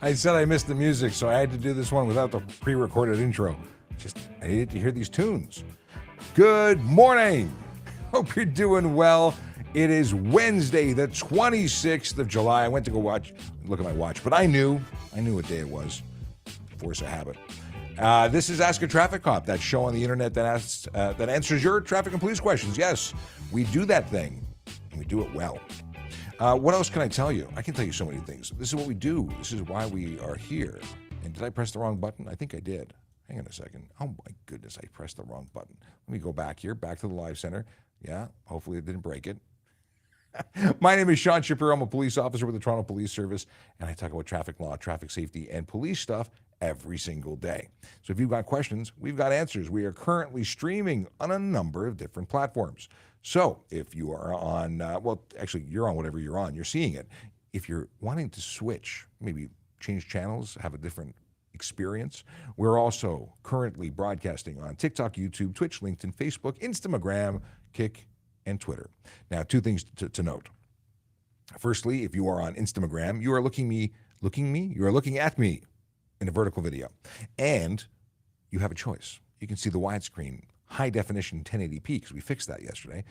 I said I missed the music, so I had to do this one without the pre-recorded intro. I needed to hear these tunes. Good morning. Hope you're doing well. It is Wednesday, the 26th of July. I went to go look at my watch, but I knew what day it was. Force of habit. This is Ask a Traffic Cop, that show on the internet that answers your traffic and police questions. Yes, we do that thing, and we do it well. What else can I tell you? I can tell you so many things. This is what we do. This is why we are here. And did I press the wrong button? I think I did. Hang on a second. Oh my goodness, I pressed the wrong button. Let me go back here, back to the live center. Yeah, hopefully it didn't break it. My name is Sean Shapiro. I'm a police officer with the Toronto Police Service, and I talk about traffic law, traffic safety, and police stuff every single day. So if you've got questions, we've got answers. We are currently streaming on a number of different platforms. So if you are on, actually, you're on whatever you're on. You're seeing it. If you're wanting to switch, maybe change channels, have a different experience, we're also currently broadcasting on TikTok, YouTube, Twitch, LinkedIn, Facebook, Instagram, Kick, and Twitter. Now, two things to note. Firstly, if you are on Instagram, you are you are looking at me in a vertical video, and you have a choice. You can see the widescreen, high definition 1080p, because we fixed that yesterday.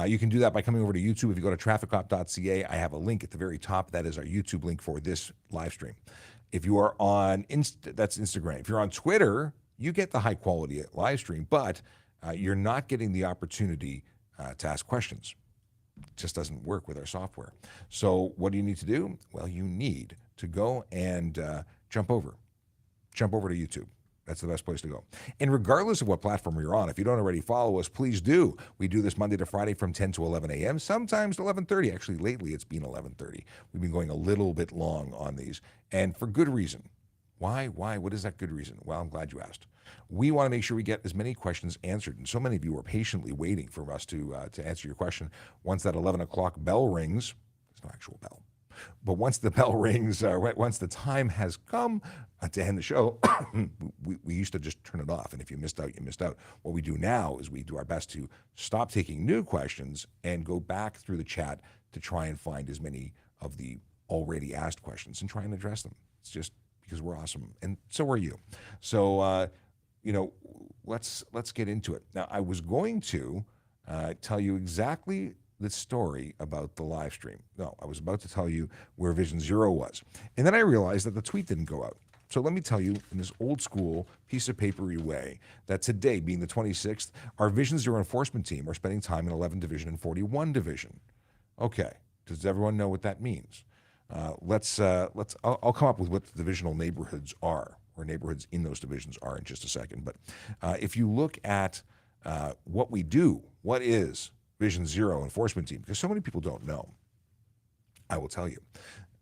You can do that by coming over to YouTube. If you go to trafficcop.ca, I have a link at the very top. That is our YouTube link for this live stream. If you are on that's Instagram. If you're on Twitter, you get the high quality live stream, but you're not getting the opportunity to ask questions. It just doesn't work with our software. So what do you need to do? Well, you need to go and jump over to YouTube. That's the best place to go. And regardless of what platform you're on, if you don't already follow us, please do. We do this Monday to Friday from 10 to 11 a.m., sometimes 11:30. Actually, lately it's been 11:30. We've been going a little bit long on these, and for good reason. Why? What is that good reason? Well, I'm glad you asked. We want to make sure we get as many questions answered, and so many of you are patiently waiting for us to answer your question. Once that 11 o'clock bell rings, there's no actual bell, but once the bell rings, once the time has come to end the show, we used to just turn it off, and if you missed out, you missed out. What we do now is we do our best to stop taking new questions and go back through the chat to try and find as many of the already asked questions and try and address them. It's just because we're awesome, and so are you. So, let's get into it. Now, I was going to tell you exactly the story about the live stream. No, I was about to tell you where Vision Zero was. And then I realized that the tweet didn't go out. So let me tell you in this old school piece of papery way that today, being the 26th, our Vision Zero enforcement team are spending time in 11 Division and 41 Division. Okay, does everyone know what that means? I'll come up with what the divisional neighborhoods are, or neighborhoods in those divisions are in just a second. But if you look at what we do, what is Vision Zero enforcement team? Because so many people don't know. I will tell you.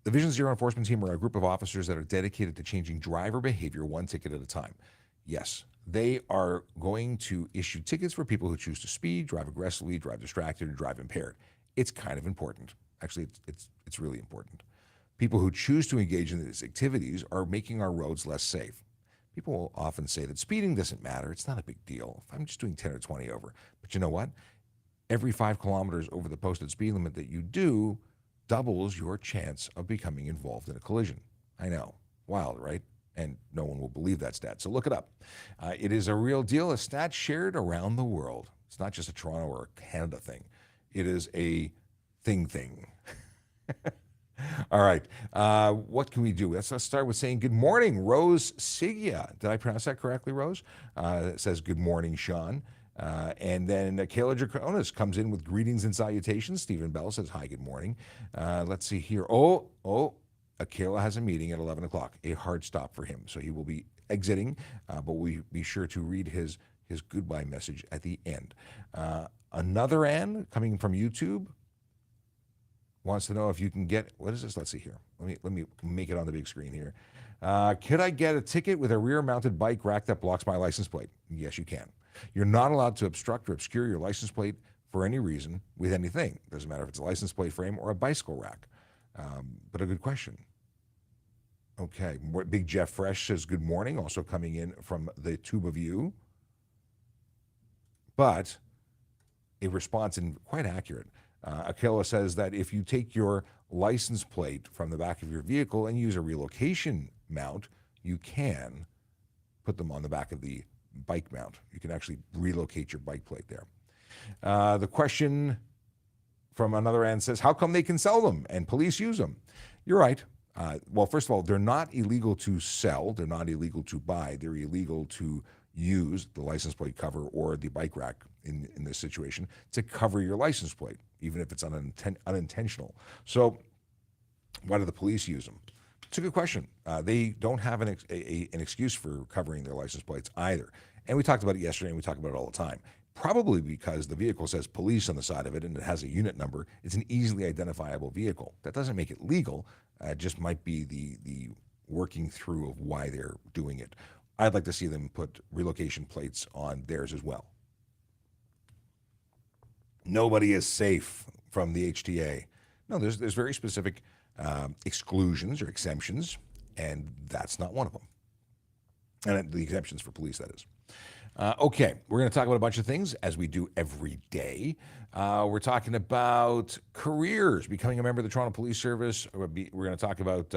The Vision Zero enforcement team are a group of officers that are dedicated to changing driver behavior one ticket at a time. Yes, they are going to issue tickets for people who choose to speed, drive aggressively, drive distracted, or drive impaired. It's kind of important. Actually, it's really important. People who choose to engage in these activities are making our roads less safe. People will often say that speeding doesn't matter. It's not a big deal. If I'm just doing 10 or 20 over. But you know what? Every 5 kilometers over the posted speed limit that you do doubles your chance of becoming involved in a collision. I know. Wild, right? And no one will believe that stat. So look it up. It is a real deal, a stat shared around the world. It's not just a Toronto or a Canada thing. It is a thing. All right. What can we do? Let's start with saying good morning, Rose Sigia. Did I pronounce that correctly, Rose? It says good morning, Sean. And then Kayla Draconis comes in with greetings and salutations. Stephen Bell says hi, good morning. Let's see here. Kayla has a meeting at 11 o'clock, a hard stop for him. So he will be exiting, but we'll be sure to read his goodbye message at the end. Another Ann coming from YouTube wants to know if you can get, what is this? Let's see here. Let me make it on the big screen here. Could I get a ticket with a rear-mounted bike rack that blocks my license plate? Yes, you can. You're not allowed to obstruct or obscure your license plate for any reason with anything. Doesn't matter if it's a license plate frame or a bicycle rack. But a good question. Okay, Big Jeff Fresh says good morning, also coming in from the Tube of You. But a response, and quite accurate, Akila says that if you take your license plate from the back of your vehicle and use a relocation mount, you can put them on the back of the bike mount. You can actually relocate your bike plate there. The question from another end says, how come they can sell them and police use them? You're right. Well, first of all, they're not illegal to sell. They're not illegal to buy. They're illegal to use the license plate cover or the bike rack in this situation to cover your license plate, even if it's unintentional. So why do the police use them? It's a good question. They don't have an excuse for covering their license plates either. And we talked about it yesterday, and we talk about it all the time. Probably because the vehicle says police on the side of it and it has a unit number. It's an easily identifiable vehicle. That doesn't make it legal. It just might be the working through of why they're doing it. I'd like to see them put relocation plates on theirs as well. Nobody is safe from the HTA. No, there's very specific exclusions or exemptions, and that's not one of them. And the exemptions for police, that is. Okay, we're going to talk about a bunch of things, as we do every day. We're talking about careers, becoming a member of the Toronto Police Service. We're going to talk about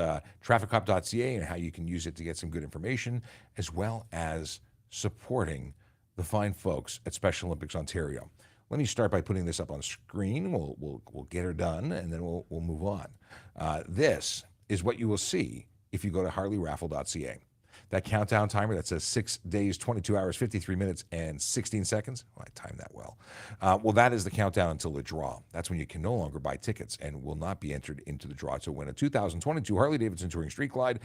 trafficcop.ca and how you can use it to get some good information, as well as supporting the fine folks at Special Olympics Ontario. Let me start by putting this up on screen. We'll get her done, and then we'll move on. This is what you will see if you go to harleyraffle.ca. That countdown timer that says 6 days, 22 hours, 53 minutes, and 16 seconds. Oh, I timed that well. Well, that is the countdown until the draw. That's when you can no longer buy tickets and will not be entered into the draw to win a 2022 Harley-Davidson Touring Street Glide.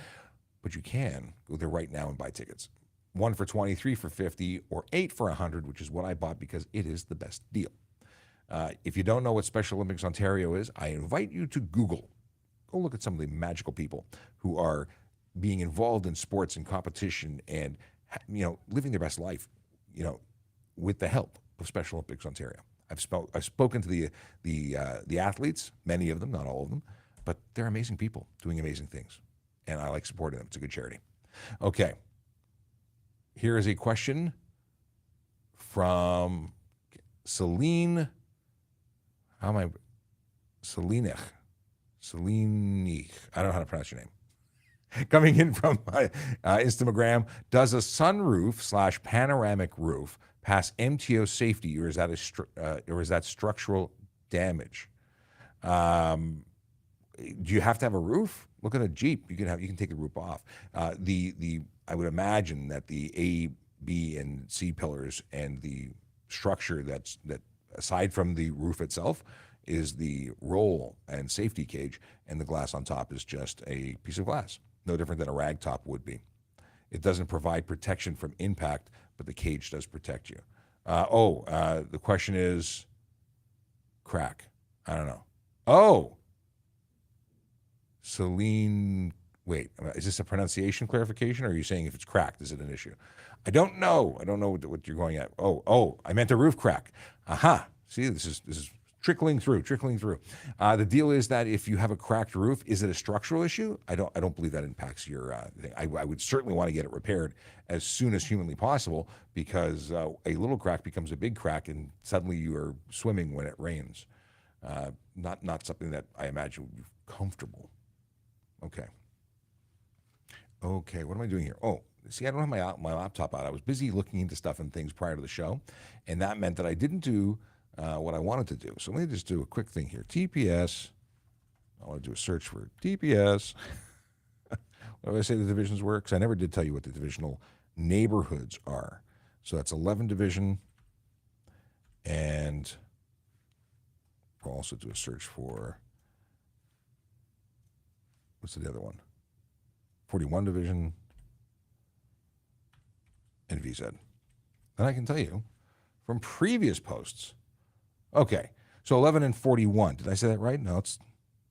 But you can go there right now and buy tickets. 1 for 20, 3 for 50, or 8 for 100, which is what I bought because it is the best deal. If you don't know what Special Olympics Ontario is, I invite you to Google. Go look at some of the magical people who are being involved in sports and competition and, living their best life, with the help of Special Olympics Ontario. I've spoken to the athletes, many of them, not all of them, but they're amazing people doing amazing things, and I like supporting them. It's a good charity. Okay, here is a question from Celine. How am I? Celine. I don't know how to pronounce your name. Coming in from Instagram, does a sunroof / panoramic roof pass MTO safety, or is that structural damage? Do you have to have a roof? Look at a Jeep. You can take the roof off. I would imagine that the A, B, and C pillars and the structure that aside from the roof itself is the roll and safety cage, and the glass on top is just a piece of glass. No different than a rag top would be. It doesn't provide protection from impact, but the cage does protect you. The question is crack. I don't know. Oh, Celine, wait, is this a pronunciation clarification, or are you saying if it's cracked, is it an issue? I don't know. I don't know what you're going at. Oh, I meant a roof crack. Aha. See, this is trickling through. The deal is that if you have a cracked roof, is it a structural issue? I don't believe that impacts your thing. I would certainly want to get it repaired as soon as humanly possible, because a little crack becomes a big crack, and suddenly you are swimming when it rains. Not something that I imagine would be comfortable. Okay, what am I doing here? Oh, see, I don't have my laptop out. I was busy looking into stuff and things prior to the show, and that meant that I didn't do what I wanted to do. So let me just do a quick thing here. TPS. I want to do a search for TPS. What do I say the divisions were? Because I never did tell you what the divisional neighborhoods are. So that's 11 division. And we'll also do a search for, what's the other one? 41 division and VZ. And I can tell you from previous posts. Okay, so 11 and 41. Did I say that right? No, it's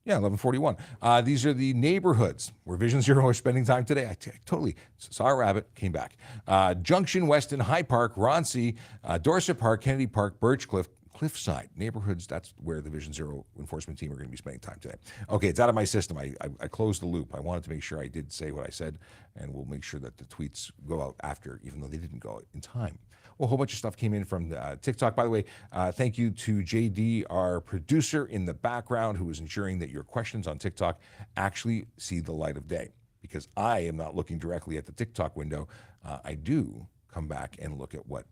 1141. These are the neighborhoods where Vision Zero is spending time today. I totally saw a rabbit, came back. Junction, Weston, High Park, Roncy, Dorset Park, Kennedy Park, Birchcliff, Cliffside. Neighborhoods, that's where the Vision Zero enforcement team are going to be spending time today. Okay, it's out of my system. I closed the loop. I wanted to make sure I did say what I said, and we'll make sure that the tweets go out after, even though they didn't go out in time. Well, a whole bunch of stuff came in from TikTok. By the way, thank you to JD, our producer in the background, who is ensuring that your questions on TikTok actually see the light of day. Because I am not looking directly at the TikTok window. I do come back and look at what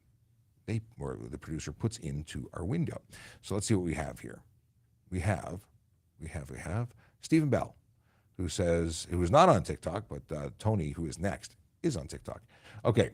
they or the producer puts into our window. So let's see what we have here. We have Stephen Bell, who says, who is not on TikTok, but Tony, who is next, is on TikTok. Okay.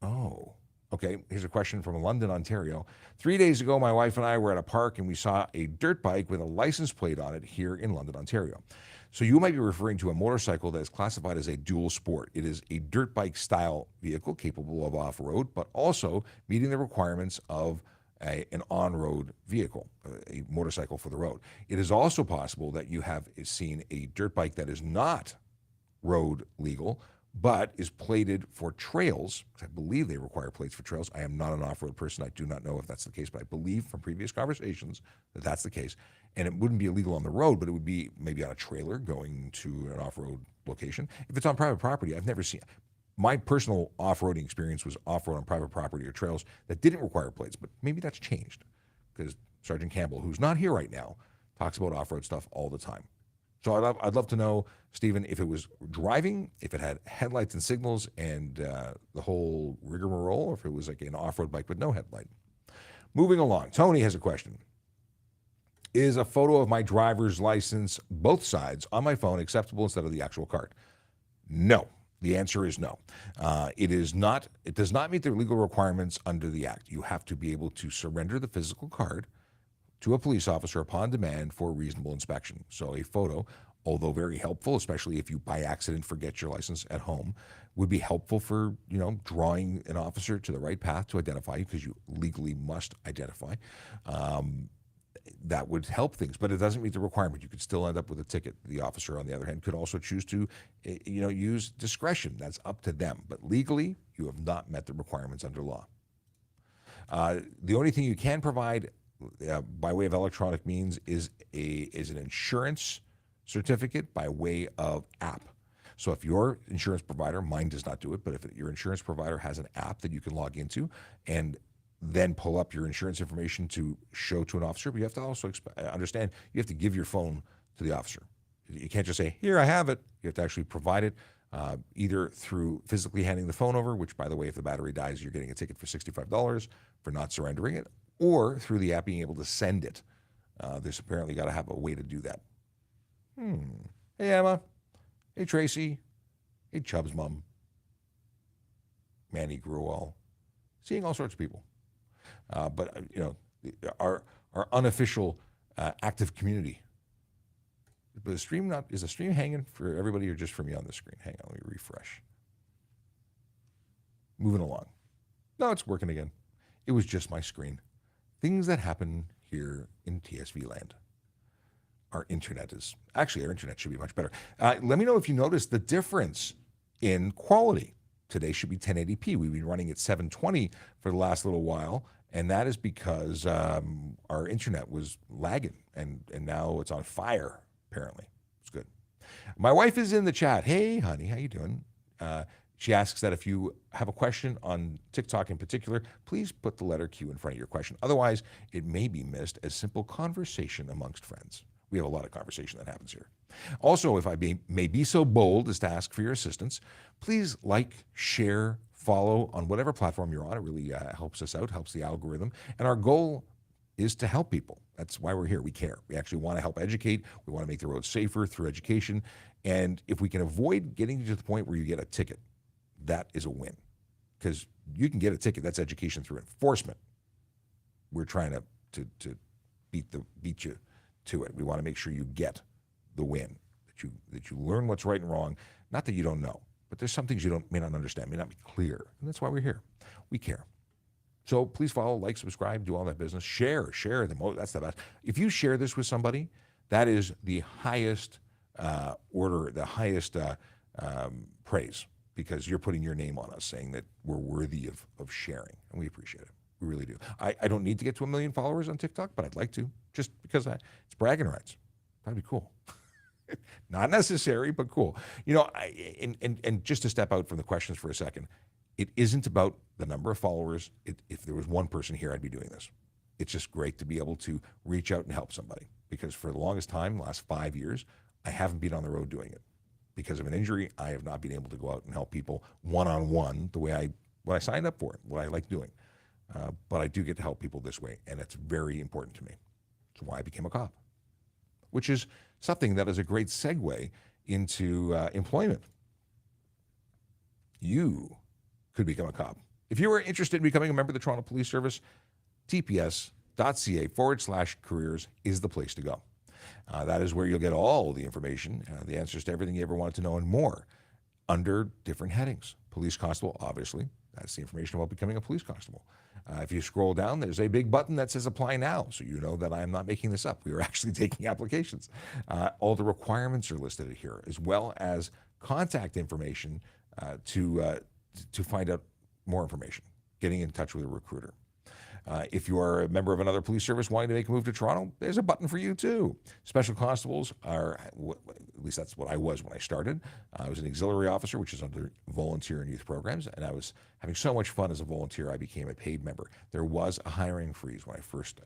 Oh, okay. Here's a question from London, Ontario. 3 days ago, my wife and I were at a park and we saw a dirt bike with a license plate on it here in London, Ontario. So you might be referring to a motorcycle that is classified as a dual sport. It is a dirt bike style vehicle capable of off-road, but also meeting the requirements of an on-road vehicle, a motorcycle for the road. It is also possible that you have seen a dirt bike that is not road legal, but is plated for trails. I believe they require plates for trails. I am not an off-road person. I do not know if that's the case, but I believe from previous conversations that that's the case. And it wouldn't be illegal on the road, but it would be maybe on a trailer going to an off-road location. If it's on private property, I've never seen. My personal off-roading experience was off-road on private property or trails that didn't require plates, but maybe that's changed because Sergeant Campbell, who's not here right now, talks about off-road stuff all the time. So I'd love to know, Stephen, if it was driving, if it had headlights and signals and the whole rigmarole, or if it was like an off-road bike with no headlight. Moving along, Tony has a question. Is a photo of my driver's license, both sides, on my phone acceptable instead of the actual card? No. The answer is no. It is not. It does not meet the legal requirements under the Act. You have to be able to surrender the physical card to a police officer upon demand for reasonable inspection. So a photo, although very helpful, especially if you by accident forget your license at home, would be helpful for, drawing an officer to the right path to identify you, because you legally must identify. That would help things, but it doesn't meet the requirement. You could still end up with a ticket. The officer, on the other hand, could also choose to, use discretion. That's up to them. But legally, you have not met the requirements under law. The only thing you can provide by way of electronic means is an insurance certificate by way of app. So if your insurance provider, mine does not do it, but if your insurance provider has an app that you can log into and then pull up your insurance information to show to an officer, but you have to also understand you have to give your phone to the officer. You can't just say, here, I have it. You have to actually provide it either through physically handing the phone over, which, by the way, if the battery dies, you're getting a ticket for $65 for not surrendering it, or through the app being able to send it. There's apparently got to have a way to do that. Hey, Emma. Hey, Tracy. Hey, Chubb's mom. Manny Gruel. Seeing all sorts of people. But our unofficial active community. But is the stream hanging for everybody or just for me on the screen? Hang on, let me refresh. Moving along. No, it's working again. It was just my screen. Things that happen here in TSV land. Our internet should be much better. Let me know if you noticed the difference in quality. Today should be 1080p. We've been running at 720 for the last little while, and that is because our internet was lagging, and now it's on fire, apparently. It's good. My wife is in the chat. Hey, honey, how you doing? She asks that if you have a question on TikTok in particular, please put the letter Q in front of your question. Otherwise, it may be missed as simple conversation amongst friends. We have a lot of conversation that happens here. Also, if I may be so bold as to ask for your assistance, please like, share, follow on whatever platform you're on. It really helps us out, helps the algorithm. And our goal is to help people. That's why we're here. We care. We actually want to help educate. We want to make the roads safer through education. And if we can avoid getting you to the point where you get a ticket, that is a win. Because you can get a ticket. That's education through enforcement. We're trying to beat you to it. We want to make sure you get the win, that you learn what's right and wrong. Not that you don't know, but there's some things you may not understand, may not be clear, and that's why we're here. We care. So please follow, like, subscribe, do all that business. Share that's the best. If you share this with somebody, that is the highest order, the highest praise, because you're putting your name on us, saying that we're worthy of sharing, and we appreciate it. We really do. I don't need to get to 1 million followers on TikTok, but I'd like to, just because it's bragging rights. That'd be cool. Not necessary, but cool. And just to step out from the questions for a second, It isn't about the number of followers. If there was one person here, I'd be doing this. It's just great to be able to reach out and help somebody, because for the longest time, the last 5 years, I haven't been on the road doing it. Because of an injury, I have not been able to go out and help people one-on-one the way what I signed up for, what I like doing. But I do get to help people this way, and it's very important to me. It's why I became a cop, which is something that is a great segue into employment. You could become a cop. If you are interested in becoming a member of the Toronto Police Service, tps.ca/careers is the place to go. That is where you'll get all the information, the answers to everything you ever wanted to know and more under different headings. Police Constable, obviously, that's the information about becoming a police constable. If you scroll down, there's a big button that says apply now, so you know that I am not making this up. We are actually taking applications. All the requirements are listed here, as well as contact information to find out more information, getting in touch with a recruiter. If you are a member of another police service wanting to make a move to Toronto, there's a button for you too. Special constables are, at least that's what I was when I started. I was an auxiliary officer, which is under volunteer and youth programs, and I was having so much fun as a volunteer, I became a paid member. There was a hiring freeze when I first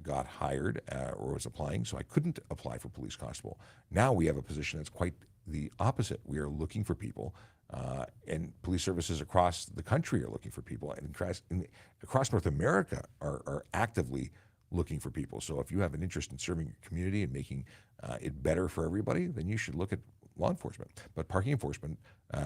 got hired or was applying, so I couldn't apply for police constable. Now we have a position that's quite the opposite. We are looking for people, and police services across the country are looking for people, and across North America are actively looking for people. So if you have an interest in serving your community and making it better for everybody, then you should look at law enforcement. But parking enforcement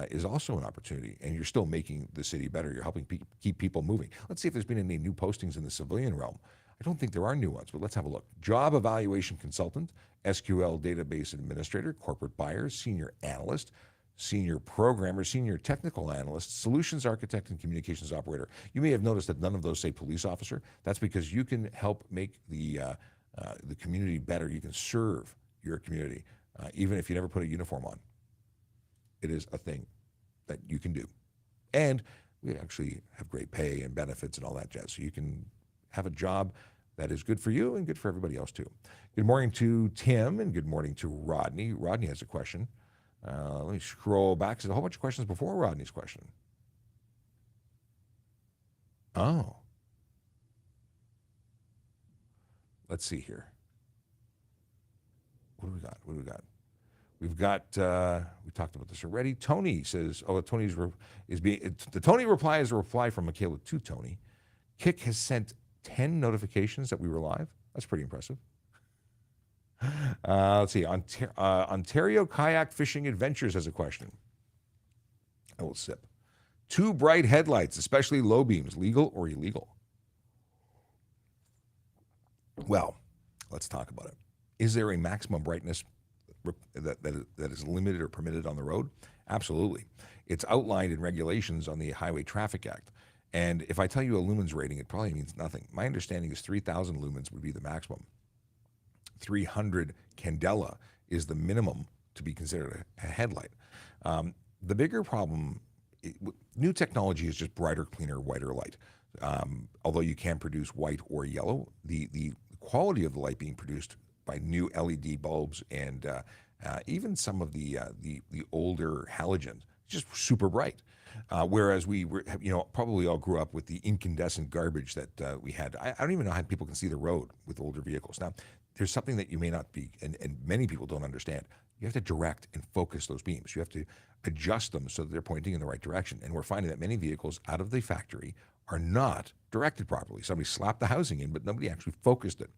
is also an opportunity, and you're still making the city better. You're helping keep people moving. Let's see if there's been any new postings in the civilian realm. I don't think there are new ones, but let's have a look. Job evaluation consultant, SQL database administrator, corporate buyer, senior analyst, senior programmer, senior technical analyst, solutions architect, and communications operator. You may have noticed that none of those say police officer. That's because you can help make the community better. You can serve your community, even if you never put a uniform on. It is a thing that you can do. And we actually have great pay and benefits and all that jazz. So you can have a job that is good for you and good for everybody else too. Good morning to Tim, and good morning to Rodney. Rodney has a question. Let me scroll back. There's a whole bunch of questions before Rodney's question. Oh. Let's see here. What do we got? We've got, we talked about this already. Tony says, the Tony reply is a reply from Michaela to Tony. Kik has sent 10 notifications that we were live. That's pretty impressive. Let's see. Ontario Kayak Fishing Adventures has a question. I will sip. Too bright headlights, especially low beams, legal or illegal? Well, let's talk about it. Is there a maximum brightness that is limited or permitted on the road? Absolutely. It's outlined in regulations on the Highway Traffic Act. And if I tell you a lumens rating, it probably means nothing. My understanding is 3,000 lumens would be the maximum. 300 candela is the minimum to be considered a headlight. The bigger problem, new technology is just brighter, cleaner, whiter light. Although you can produce white or yellow, the quality of the light being produced by new LED bulbs and even some of the older halogens, just super bright. Whereas we were, probably all grew up with the incandescent garbage that we had. I don't even know how people can see the road with older vehicles. Now, there's something that you may not be, and many people don't understand. You have to direct and focus those beams. You have to adjust them so that they're pointing in the right direction. And we're finding that many vehicles out of the factory are not directed properly. Somebody slapped the housing in, but nobody actually focused it.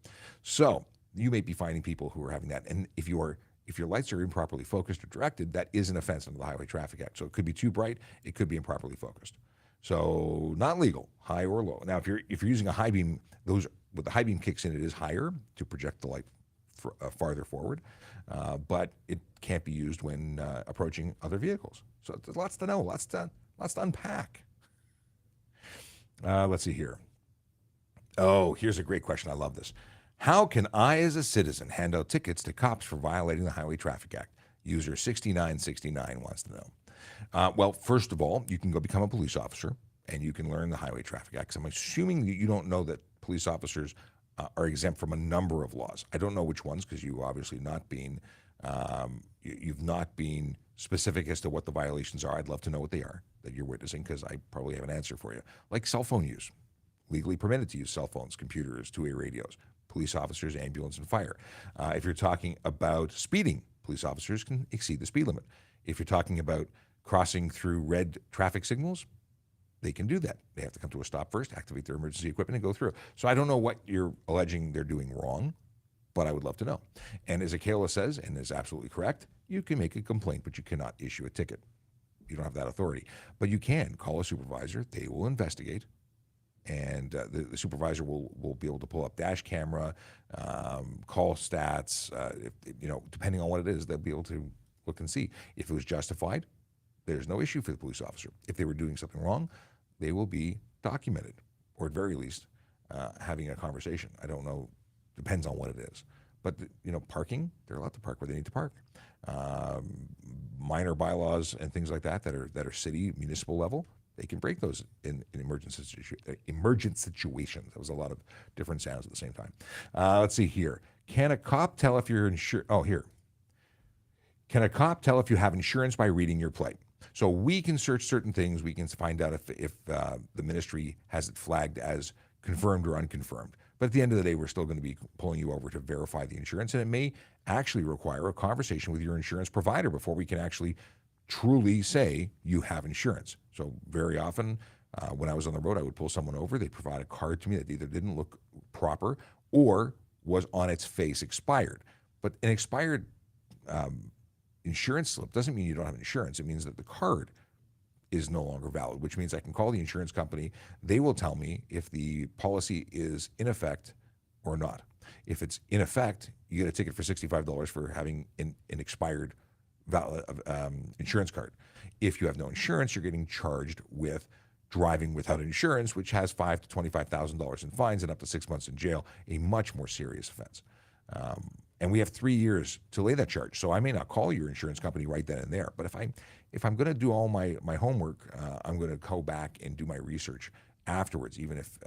So you may be finding people who are having that. And if your lights are improperly focused or directed, that is an offense under the Highway Traffic Act. So it could be too bright, it could be improperly focused. So not legal, high or low. Now, if you're using a high beam, when the high beam kicks in, it is higher to project the light farther forward, but it can't be used when approaching other vehicles. So there's lots to know, lots to unpack. Let's see here. Oh, here's a great question. I love this. How can I, as a citizen, hand out tickets to cops for violating the Highway Traffic Act? User 6969 wants to know. Well, first of all, you can go become a police officer, and you can learn the Highway Traffic Act. I'm assuming that you don't know that police officers are exempt from a number of laws. I don't know which ones, because you've not been specific as to what the violations are, I'd love to know what they are that you're witnessing, because I probably have an answer for you. Like cell phone use, legally permitted to use cell phones, computers, two-way radios, police officers, ambulance, and fire. If you're talking about speeding, police officers can exceed the speed limit. If you're talking about crossing through red traffic signals, they can do that. They have to come to a stop first, activate their emergency equipment, and go through. So I don't know what you're alleging they're doing wrong, but I would love to know. And as Akela says, and is absolutely correct, you can make a complaint, but you cannot issue a ticket. You don't have that authority. But you can call a supervisor. They will investigate. And the supervisor will be able to pull up dash camera, call stats, depending on what it is, they'll be able to look and see. If it was justified, there's no issue for the police officer. If they were doing something wrong, they will be documented, or at very least, having a conversation. I don't know, depends on what it is. But, parking, they're allowed to park where they need to park. Minor bylaws and things like that are city, municipal level, they can break those in emergent situations. That was a lot of different sounds at the same time. Let's see here. Can a cop tell if you're insured? Oh, here. Can a cop tell if you have insurance by reading your plate? So we can search certain things. We can find out if the ministry has it flagged as confirmed or unconfirmed. But at the end of the day, we're still going to be pulling you over to verify the insurance, and it may actually require a conversation with your insurance provider before we can actually truly say you have insurance. So very often when I was on the road, I would pull someone over. They'd provide a card to me that either didn't look proper or was on its face expired. But an expired insurance slip doesn't mean you don't have insurance. It means that the card is no longer valid, which means I can call the insurance company. They will tell me if the policy is in effect or not. If it's in effect, you get a ticket for $65 for having an expired valid insurance card. If you have no insurance, you're getting charged with driving without insurance, which has $5,000 to $25,000 in fines and up to 6 months in jail, a much more serious offense. And we have 3 years to lay that charge. So I may not call your insurance company right then and there, but if I'm going to do all my homework, I'm going to go back and do my research afterwards, even if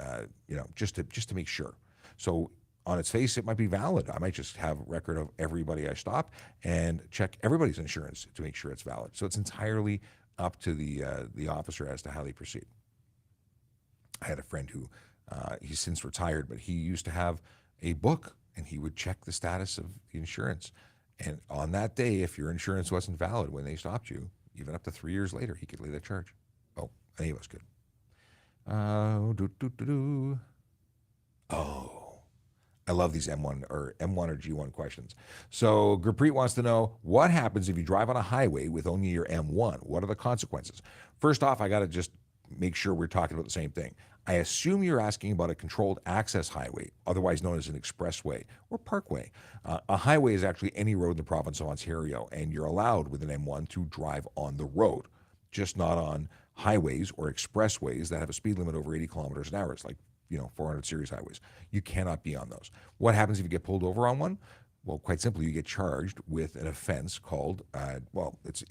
just to make sure. So on its face, it might be valid. I might just have a record of everybody I stop and check everybody's insurance to make sure it's valid. So it's entirely up to the officer as to how they proceed. I had a friend who he's since retired, but he used to have a book, and he would check the status of the insurance. And on that day, if your insurance wasn't valid when they stopped you, even up to 3 years later, he could lay that charge. Oh, any of us could. I love these M1 or G1 questions. So Gurpreet wants to know, what happens if you drive on a highway with only your M1? What are the consequences? First off, I got to just make sure we're talking about the same thing. I assume you're asking about a controlled access highway, otherwise known as an expressway or parkway. A highway is actually any road in the province of Ontario, and you're allowed with an M1 to drive on the road, just not on highways or expressways that have a speed limit over 80 kilometers an hour. It's like 400 series highways. You cannot be on those. What happens if you get pulled over on one? Well, quite simply, you get charged with an offense called, it's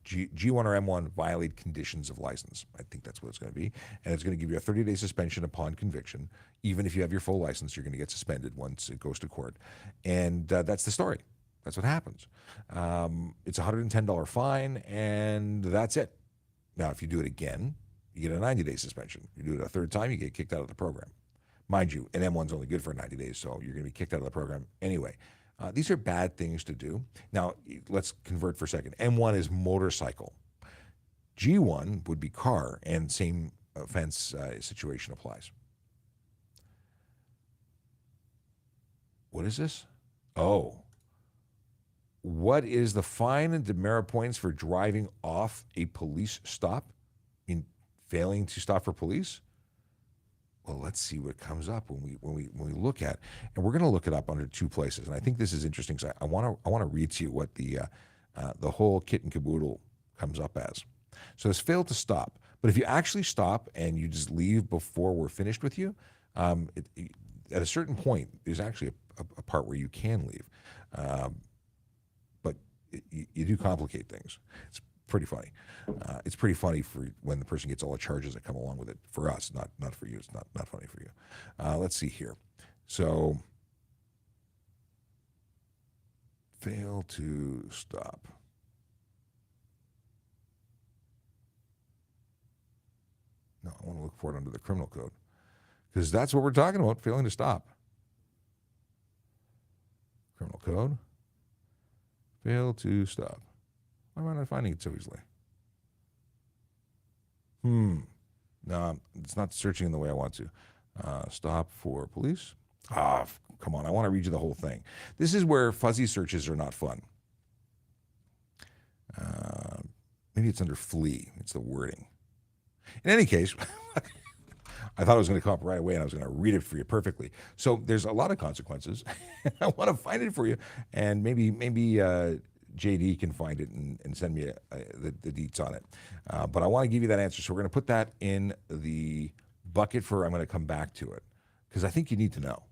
G1 or M1, violate conditions of license. I think that's what it's going to be. And it's going to give you a 30-day suspension upon conviction. Even if you have your full license, you're going to get suspended once it goes to court. And that's the story. That's what happens. It's a $110 fine, and that's it. Now, if you do it again, you get a 90-day suspension. You do it a third time, you get kicked out of the program. Mind you, an M1's only good for 90 days, so you're going to be kicked out of the program anyway. These are bad things to do. Now, let's convert for a second. M1 is motorcycle. G1 would be car, and same offense situation applies. What is this? Oh. What is the fine and demerit points for driving off a police stop in failing to stop for police? Well, let's see what comes up when we look at, and we're going to look it up under two places. And I think this is interesting because I want to read to you what the whole kit and caboodle comes up as. So it's failed to stop, but if you actually stop and you just leave before we're finished with you, at a certain point, there's actually a part where you can leave, but you do complicate things. It's pretty funny. It's pretty funny for when the person gets all the charges that come along with it. For us, not for you. It's not funny for you. Let's see here. So, fail to stop. No, I want to look for it under the criminal code because that's what we're talking about, failing to stop. Criminal code. Fail to stop. Why am I not finding it so easily? No, it's not searching in the way I want to. Stop for police. Come on. I want to read you the whole thing. This is where fuzzy searches are not fun. Maybe it's under flee. It's the wording. In any case, I thought it was going to come up right away and I was going to read it for you perfectly. So there's a lot of consequences. I want to find it for you. And maybe JD can find it and send me the deets on it. But I want to give you that answer. So we're going to put that in the bucket for I'm going to come back to it because I think you need to know.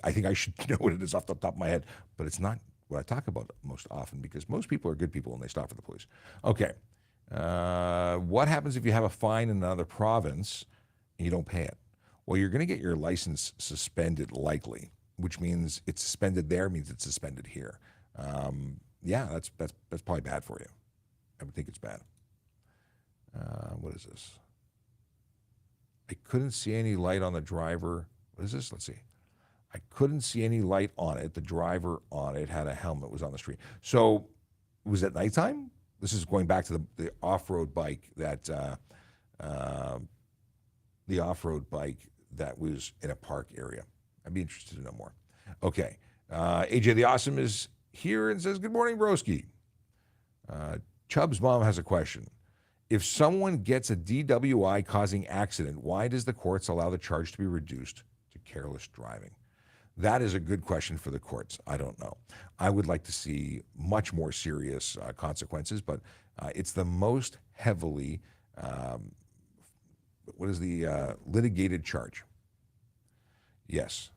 I think I should know what it is off the top of my head, but it's not what I talk about most often because most people are good people and they stop for the police. Okay. What happens if you have a fine in another province and you don't pay it? Well, you're going to get your license suspended likely, which means it's suspended there, means it's suspended here. Yeah, that's probably bad for you. I would think it's bad. What is this? I couldn't see any light on the driver. What is this? Let's see. I couldn't see any light on it. The driver on it had a helmet, was on the street. So was it nighttime? This is going back to the off-road bike that was in a park area. I'd be interested to know more. Okay. AJ the Awesome is here and says, good morning, broski. Chubb's mom has a question. If someone gets a DWI causing accident, why does the courts allow the charge to be reduced to careless driving? That is a good question for the courts. I don't know. I would like to see much more serious consequences, but it's the most heavily, litigated charge? Yes.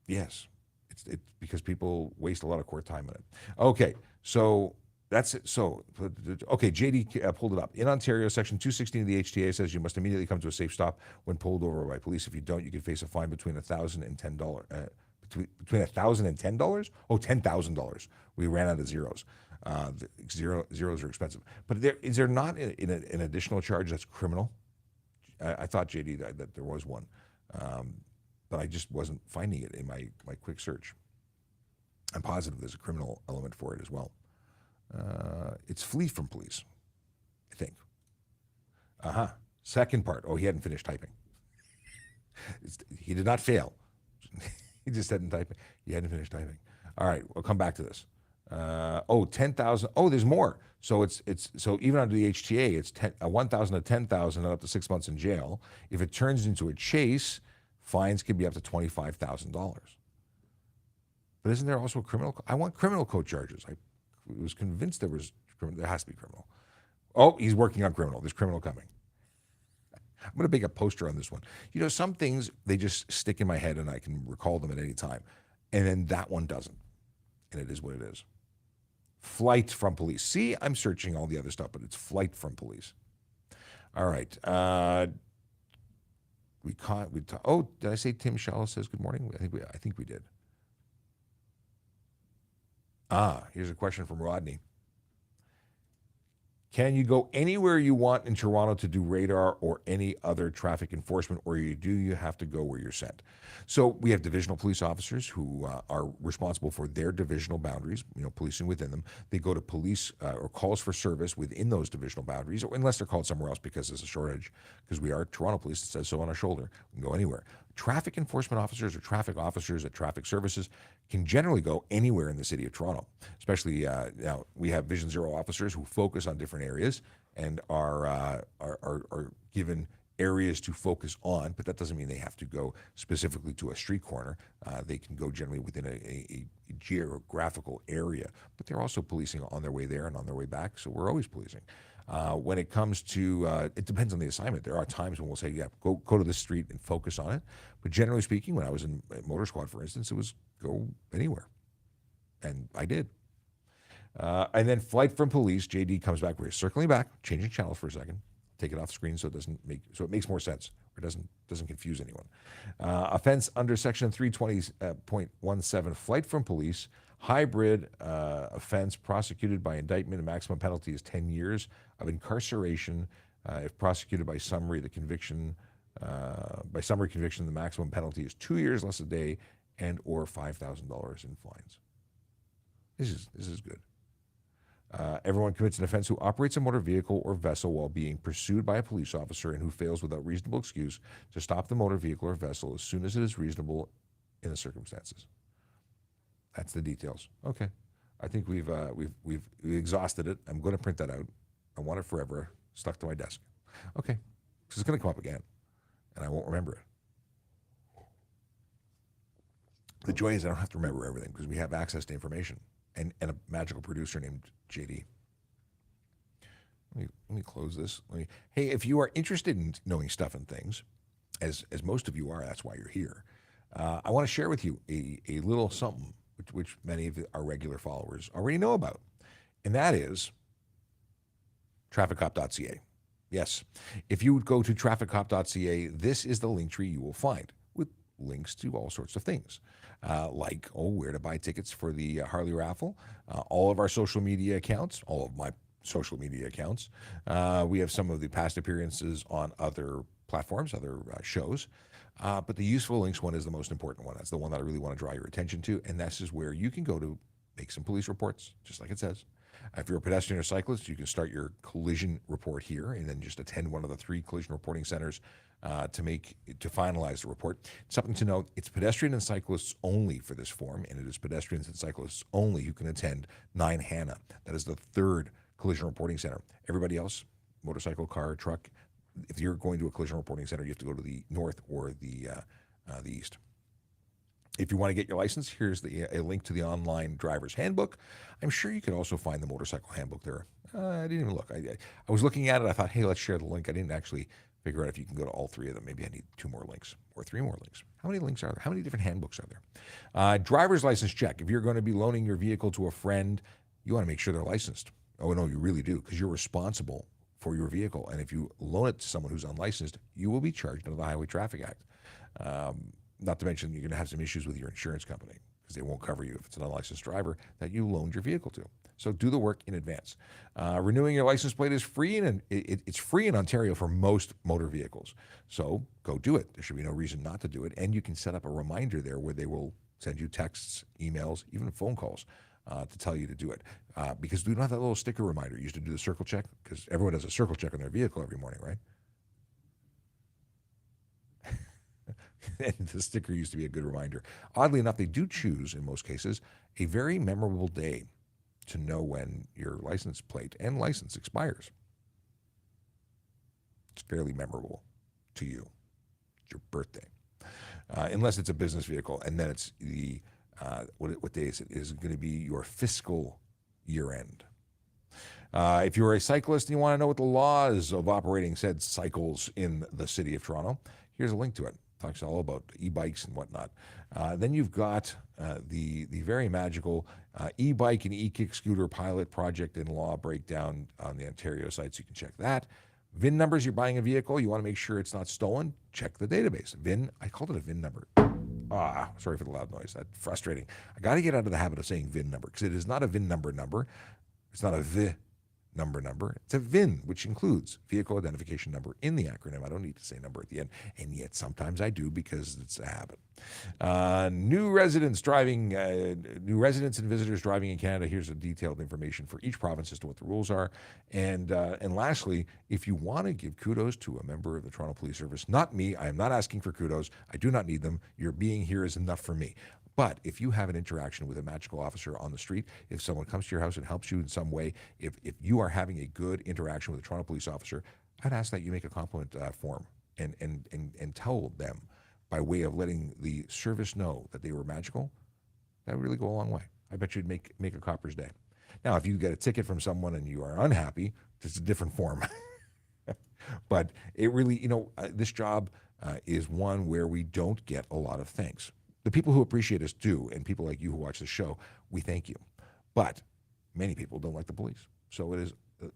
Yes. It's because people waste a lot of court time on it. Okay, so that's it. So, okay, JD pulled it up. In Ontario, Section 216 of the HTA says you must immediately come to a safe stop when pulled over by police. If you don't, you can face a fine between $1,000 and $10. Between $1,000 and $10? Oh, $10,000. We ran out of zeros. Zeros are expensive. But is there not an additional charge that's criminal? I thought, JD, that there was one. But I just wasn't finding it in my quick search. I'm positive there's a criminal element for it as well. It's flee from police, I think. Second part. Oh, he hadn't finished typing. He did not fail. He just hadn't typed. He hadn't finished typing. All right, we'll come back to this. 10,000. Oh, there's more. So so even under the HTA, it's 1,000 to 10,000 and up to 6 months in jail. If it turns into a chase, fines can be up to $25,000. But isn't there also a criminal? I want criminal code charges. I was convinced there has to be criminal. Oh, he's working on criminal. There's criminal coming. I'm going to make a poster on this one. You know, some things, they just stick in my head and I can recall them at any time. And then that one doesn't. And it is what it is. Flight from police. See, I'm searching all the other stuff, but it's flight from police. All right. Oh, did I say Tim Shallow says good morning? I think we did. Here's a question from Rodney. Can you go anywhere you want in Toronto to do radar or any other traffic enforcement, or you have to go where you're sent? So we have divisional police officers who are responsible for their divisional boundaries, policing within them. They go to police or calls for service within those divisional boundaries, or unless they're called somewhere else because there's a shortage, because we are Toronto Police, it says so on our shoulder. We can go anywhere. Traffic enforcement officers or traffic officers at traffic services can generally go anywhere in the city of Toronto, especially now we have Vision Zero officers who focus on different areas and are given areas to focus on, but that doesn't mean they have to go specifically to a street corner. They can go generally within a geographical area, but they're also policing on their way there and on their way back, so we're always policing. When it comes to, it depends on the assignment. There are times when we'll say, yeah, go to the street and focus on it. But generally speaking, when I was in motor squad, for instance, it was go anywhere. And I did. And then flight from police, JD comes back. We're circling back, changing channels for a second. Take it off the screen so it makes more sense or doesn't confuse anyone. Offense under section 320.17, flight from police, Hybrid offense prosecuted by indictment, the maximum penalty is 10 years of incarceration. If prosecuted by summary, the conviction, by summary conviction, the maximum penalty is 2 years less a day and or $5,000 in fines. This is good. Everyone commits an offense who operates a motor vehicle or vessel while being pursued by a police officer and who fails without reasonable excuse to stop the motor vehicle or vessel as soon as it is reasonable in the circumstances. That's the details. Okay, I think we've exhausted it. I'm going to print that out. I want it forever, stuck to my desk. Okay, because it's going to come up again, and I won't remember it. The joy is I don't have to remember everything because we have access to information and a magical producer named JD. Let me close this. Hey, if you are interested in knowing stuff and things, as most of you are, that's why you're here. I want to share with you a little something which many of our regular followers already know about, and that is trafficcop.ca. Yes, if you would go to trafficcop.ca, this is the link tree you will find with links to all sorts of things, like where to buy tickets for the Harley raffle, all of our social media accounts, all of my social media accounts. We have some of the past appearances on other platforms, other shows. But the useful links one is the most important one. That's the one that I really want to draw your attention to. And this is where you can go to make some police reports, just like it says. If you're a pedestrian or cyclist, you can start your collision report here and then just attend one of the 3 collision reporting centers to finalize the report. Something to note, it's pedestrian and cyclists only for this form, and it is pedestrians and cyclists only who can attend 9 Hannah. That is the 3rd collision reporting center. Everybody else, motorcycle, car, truck, if you're going to a collision reporting center, you have to go to the north or the east. If you want to get your license, here's a link to the online driver's handbook. I'm sure you could also find the motorcycle handbook there. I didn't even look. I was looking at it. I thought, hey, let's share the link. I didn't actually figure out if you can go to all 3 of them. Maybe I need 2 more links or 3 more links. How many links are there? How many different handbooks are there? Driver's license check. If you're going to be loaning your vehicle to a friend, you want to make sure they're licensed. Oh, no, you really do, because you're responsible for your vehicle. And if you loan it to someone who's unlicensed, you will be charged under the Highway Traffic Act. Not to mention you're going to have some issues with your insurance company because they won't cover you if it's an unlicensed driver that you loaned your vehicle to. So do the work in advance. Renewing your license plate is free, and it's free in Ontario for most motor vehicles. So go do it. There should be no reason not to do it. And you can set up a reminder there where they will send you texts, emails, even phone calls to tell you to do it. Because we don't have that little sticker reminder. You used to do the circle check because everyone does a circle check on their vehicle every morning, right? And the sticker used to be a good reminder. Oddly enough, they do choose, in most cases, a very memorable day to know when your license plate and license expires. It's fairly memorable to you. It's your birthday. Unless it's a business vehicle, and then it's the, what day is it? It is going to be your fiscal year end. If you're a cyclist and you want to know what the laws of operating said cycles in the city of Toronto, here's a link to it. Talks all about e-bikes and whatnot. Then you've got the very magical e-bike and e-kick scooter pilot project and law breakdown on the Ontario site, so you can check that. VIN numbers, you're buying a vehicle, you want to make sure it's not stolen, check the database. VIN, I called it a VIN number. Sorry for the loud noise, that's frustrating. I got to get out of the habit of saying VIN number because it is not a VIN number. It's not a VI number. It's a VIN, which includes vehicle identification number in the acronym. I don't need to say number at the end, and yet sometimes I do because it's a habit. New residents and visitors driving in Canada. Here's a detailed information for each province as to what the rules are. And lastly, if you want to give kudos to a member of the Toronto Police Service, not me, I am not asking for kudos. I do not need them. Your being here is enough for me. But if you have an interaction with a magical officer on the street, if someone comes to your house and helps you in some way, if you are having a good interaction with a Toronto police officer, I'd ask that you make a compliment form and tell them by way of letting the service know that they were magical. That would really go a long way. I bet you'd make a copper's day. Now, if you get a ticket from someone and you are unhappy, it's a different form. But it really, this job is one where we don't get a lot of thanks. The people who appreciate us do, and people like you who watch the show, we thank you. But many people don't like the police. So it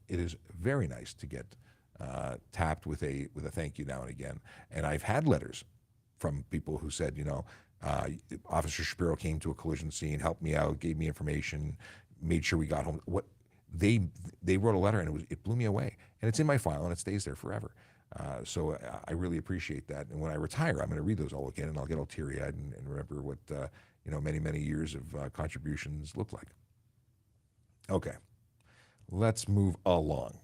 is very nice to get tapped with a thank you now and again. And I've had letters from people who said, Officer Shapiro came to a collision scene, helped me out, gave me information, made sure we got home. What they wrote a letter, and it blew me away, and it's in my file and it stays there forever. So I really appreciate that. And when I retire, I'm going to read those all again, and I'll get all teary-eyed and remember what many years of contributions look like. Okay, let's move along.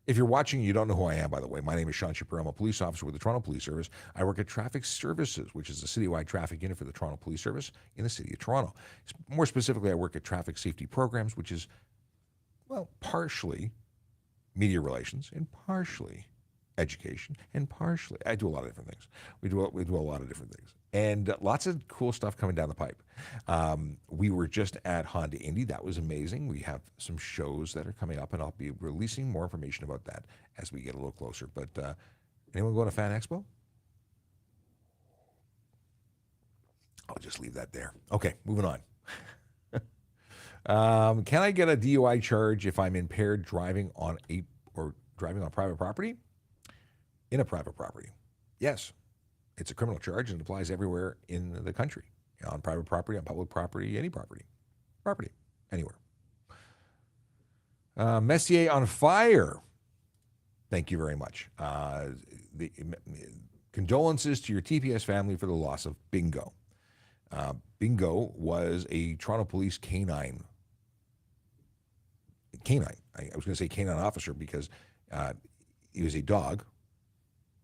If you're watching, you don't know who I am, by the way. My name is Sean Shapiro. I'm a police officer with the Toronto Police Service. I work at Traffic Services, which is the citywide traffic unit for the Toronto Police Service in the city of Toronto. More specifically, I work at Traffic Safety Programs, which is, well, partially media relations and partially education and partially, I do a lot of different things. We do a lot of different things. And lots of cool stuff coming down the pipe. We were just at Honda Indy. That was amazing. We have some shows that are coming up, and I'll be releasing more information about that as we get a little closer. But anyone going to Fan Expo? I'll just leave that there. Okay, moving on. Can I get a DUI charge if I'm impaired driving on private property? In a private property? Yes. It's a criminal charge and it applies everywhere in the country. On private property, on public property, any property. Property, anywhere. Messier on fire. Thank you very much. Condolences to your TPS family for the loss of Bingo. Bingo was a Toronto Police canine. I was going to say canine officer because he was a dog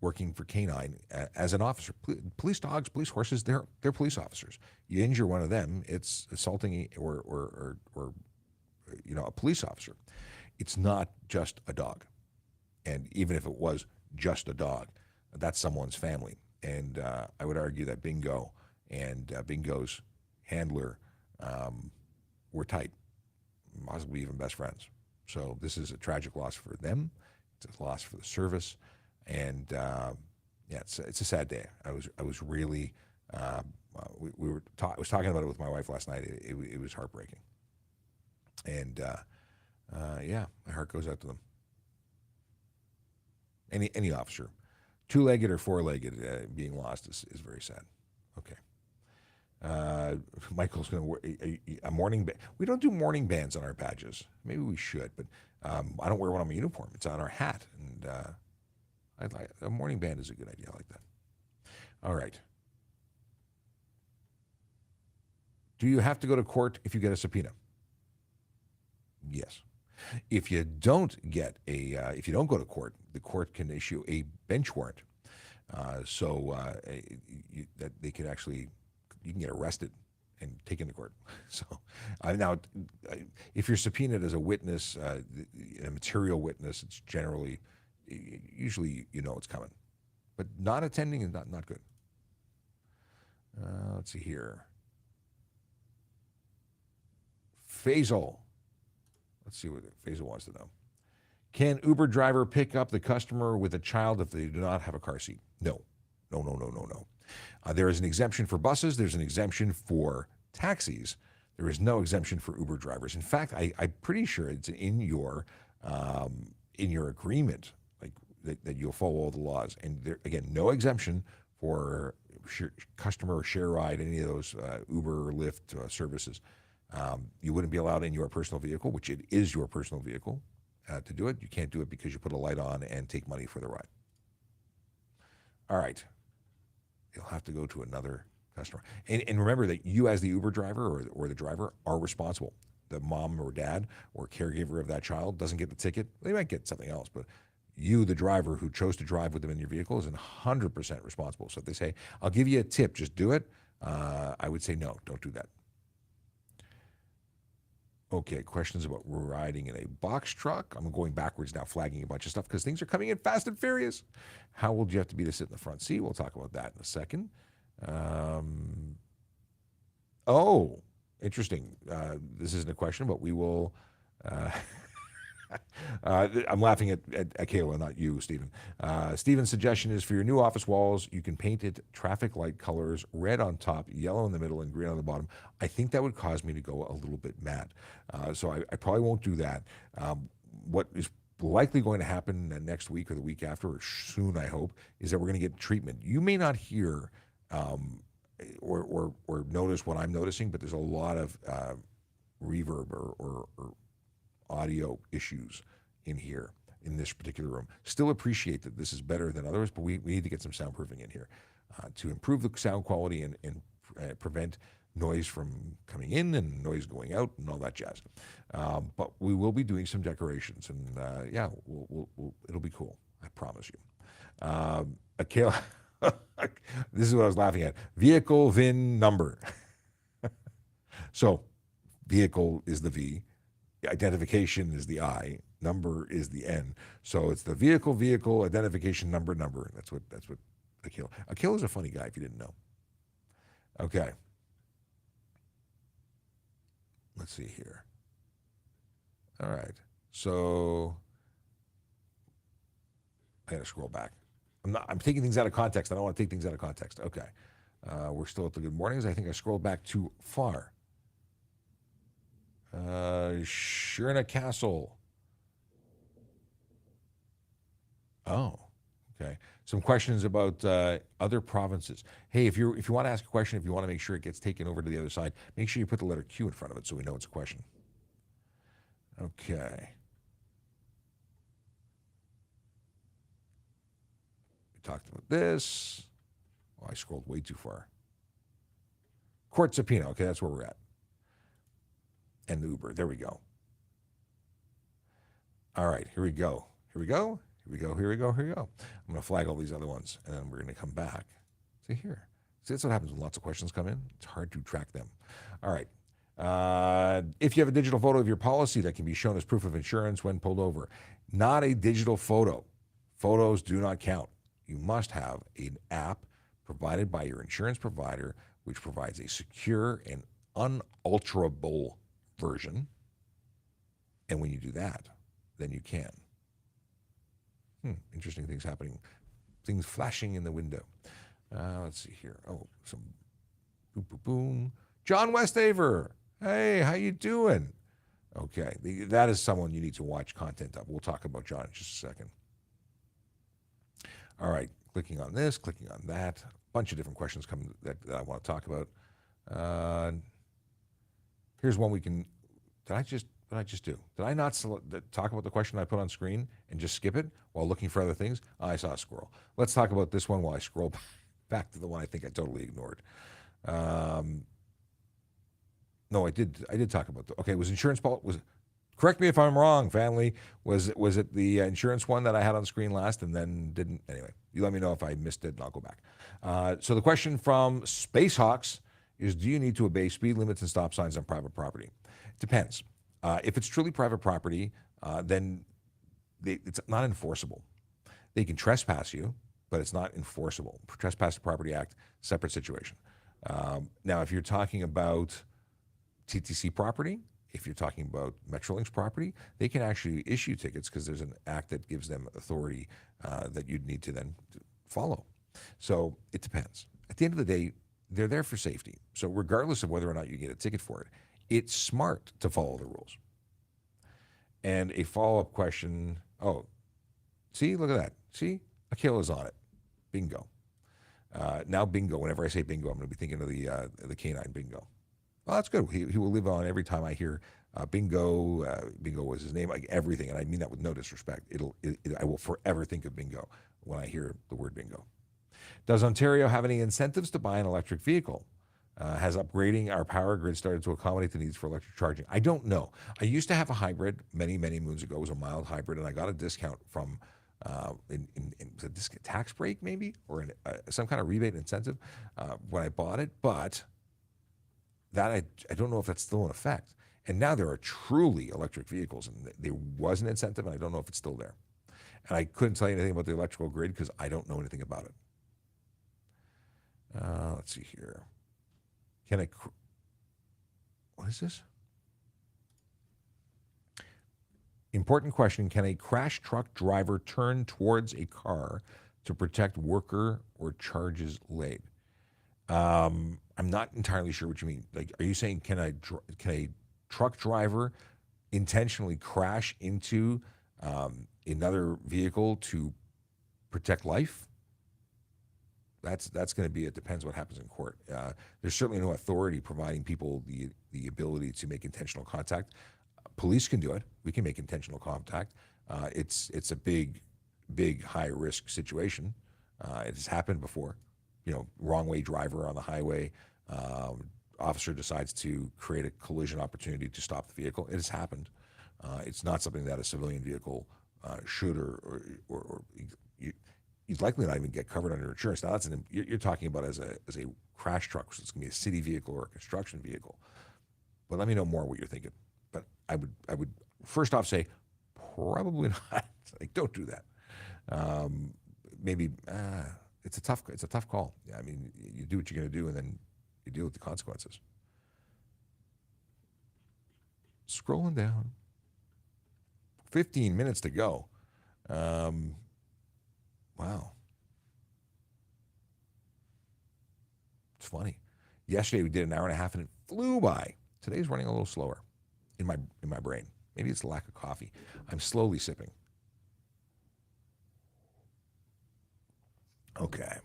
working for canine as an officer. Police dogs, police horses, they're police officers. You injure one of them, it's assaulting or a police officer. It's not just a dog. And even if it was just a dog, that's someone's family. And I would argue that Bingo and Bingo's handler were tight, possibly even best friends. So this is a tragic loss for them. It's a loss for the service. And it's a sad day. I was really I was talking about it with my wife last night. It was heartbreaking. And my heart goes out to them. Any officer, two-legged or four-legged, being lost is very sad. Okay. Michael's going to wear a morning band. We don't do morning bands on our badges. Maybe we should, but I don't wear one on my uniform. It's on our hat, and a morning band is a good idea. I like that. All right. Do you have to go to court if you get a subpoena? Yes. If you don't if you don't go to court, the court can issue a bench warrant, that they can actually, you can get arrested and taken to court. So now, if you're subpoenaed as a witness, a material witness, it's generally, usually it's coming, but not attending is not good. Let's see here. Faisal. Let's see what Faisal wants to know. Can Uber driver pick up the customer with a child if they do not have a car seat? No. There is an exemption for buses. There's an exemption for taxis. There is no exemption for Uber drivers. In fact, I'm pretty sure it's in your agreement, like that you'll follow all the laws. And there, again, no exemption for customer or share ride, any of those Uber or Lyft services. You wouldn't be allowed in your personal vehicle, which it is your personal vehicle, to do it. You can't do it because you put a light on and take money for the ride. All right. You'll have to go to another customer. And remember that you as the Uber driver or the driver are responsible. The mom or dad or caregiver of that child doesn't get the ticket. They might get something else, but you, the driver who chose to drive with them in your vehicle, is 100% responsible. So if they say, I'll give you a tip, just do it, I would say, no, don't do that. Okay, questions about riding in a box truck. I'm going backwards now, flagging a bunch of stuff because things are coming in fast and furious. How old do you have to be to sit in the front seat? We'll talk about that in a second. Interesting. This isn't a question, but we will. I'm laughing at Kayla, not you, Stephen. Stephen's suggestion is for your new office walls, you can paint it traffic light colors, red on top, yellow in the middle, and green on the bottom. I think that would cause me to go a little bit mad. So I probably won't do that. What is likely going to happen next week or the week after, or soon, I hope, is that we're going to get treatment. You may not hear or notice what I'm noticing, but there's a lot of reverb or audio issues in here in this particular room. Still appreciate that this is better than others, but we need to get some soundproofing in here to improve the sound quality and prevent noise from coming in and noise going out and all that jazz. But we will be doing some decorations, and yeah, it'll be cool. I promise you. Akela, this is what I was laughing at. Vehicle VIN number. So, vehicle is the V, identification is the I, number is the N. So it's the vehicle identification number. That's what Akela. Akela is a funny guy if you didn't know. Okay. Let's see here. All right. So I gotta scroll back. I'm taking things out of context. I don't want to take things out of context. Okay. We're still at the good mornings. I think I scrolled back too far. Shirna Castle. Oh, okay. Some questions about other provinces. Hey, if you want to ask a question, if you want to make sure it gets taken over to the other side, make sure you put the letter Q in front of it so we know it's a question. Okay. We talked about this. Oh, I scrolled way too far. Court subpoena. Okay, that's where we're at. And the Uber. There we go. All right, here we go. Here we go. Here we go. Here we go. Here we go. I'm going to flag all these other ones, and then we're going to come back. See here. See, that's what happens when lots of questions come in. It's hard to track them. All right. If you have a digital photo of your policy that can be shown as proof of insurance when pulled over, not a digital photo. Photos do not count. You must have an app provided by your insurance provider, which provides a secure and unalterable version. And when you do that, then you can. Interesting things happening. Things flashing in the window. Let's see here. Oh, some boom, boom, boom. John Westaver. Hey, how you doing? Okay, that is someone you need to watch content of. We'll talk about John in just a second. All right, clicking on this, clicking on that. A bunch of different questions coming that I want to talk about. Here's one we can. What did I just do? Did I not talk about the question I put on screen and just skip it while looking for other things? I saw a squirrel. Let's talk about this one while I scroll back to the one I think I totally ignored. No, I did talk about okay, was insurance policy, correct me if I'm wrong, family. Was it the insurance one that I had on screen last and then didn't? Anyway, you let me know if I missed it and I'll go back. So the question from Space Hawks is, do you need to obey speed limits and stop signs on private property? It depends. If it's truly private property, then it's not enforceable. They can trespass you, but it's not enforceable. Trespass to Property Act, separate situation. Now, if you're talking about TTC property, if you're talking about Metrolinx property, they can actually issue tickets because there's an act that gives them authority that you'd need to then follow. So it depends. At the end of the day, they're there for safety. So regardless of whether or not you get a ticket for it, it's smart to follow the rules. And a follow-up question, oh, see, look at that. See, Akela's on it. Bingo. Now bingo, whenever I say bingo, I'm going to be thinking of the canine bingo. Well, that's good. He will live on every time I hear bingo. Bingo was his name, like everything. And I mean that with no disrespect. I will forever think of bingo when I hear the word bingo. Does Ontario have any incentives to buy an electric vehicle? Has upgrading our power grid started to accommodate the needs for electric charging? I don't know. I used to have a hybrid many, many moons ago. It was a mild hybrid, and I got a discount from in a tax break maybe, or some kind of rebate incentive when I bought it. But that I don't know if that's still in effect. And now there are truly electric vehicles, and there was an incentive, and I don't know if it's still there. And I couldn't tell you anything about the electrical grid because I don't know anything about it. Let's see here. What is this? Important question. Can a crash truck driver turn towards a car to protect worker or charges laid? I'm not entirely sure what you mean. Like, are you saying can a truck driver intentionally crash into another vehicle to protect life? That's going to be, it depends what happens in court. There's certainly no authority providing people the ability to make intentional contact. Police can do it. We can make intentional contact. It's a big high risk situation. It has happened before. Wrong way driver on the highway. Officer decides to create a collision opportunity to stop the vehicle. It has happened. It's not something that a civilian vehicle should or he's likely not even get covered under insurance. Now you're talking about as a crash truck, so it's going to be a city vehicle or a construction vehicle. But let me know more what you're thinking. But I would first off say probably not. Like, don't do that. Maybe it's a tough call. Yeah, I mean, you do what you're going to do, and then you deal with the consequences. Scrolling down, 15 minutes to go. Wow. It's funny. Yesterday we did an hour and a half and it flew by. Today's running a little slower in my brain. Maybe it's the lack of coffee. I'm slowly sipping. Okay.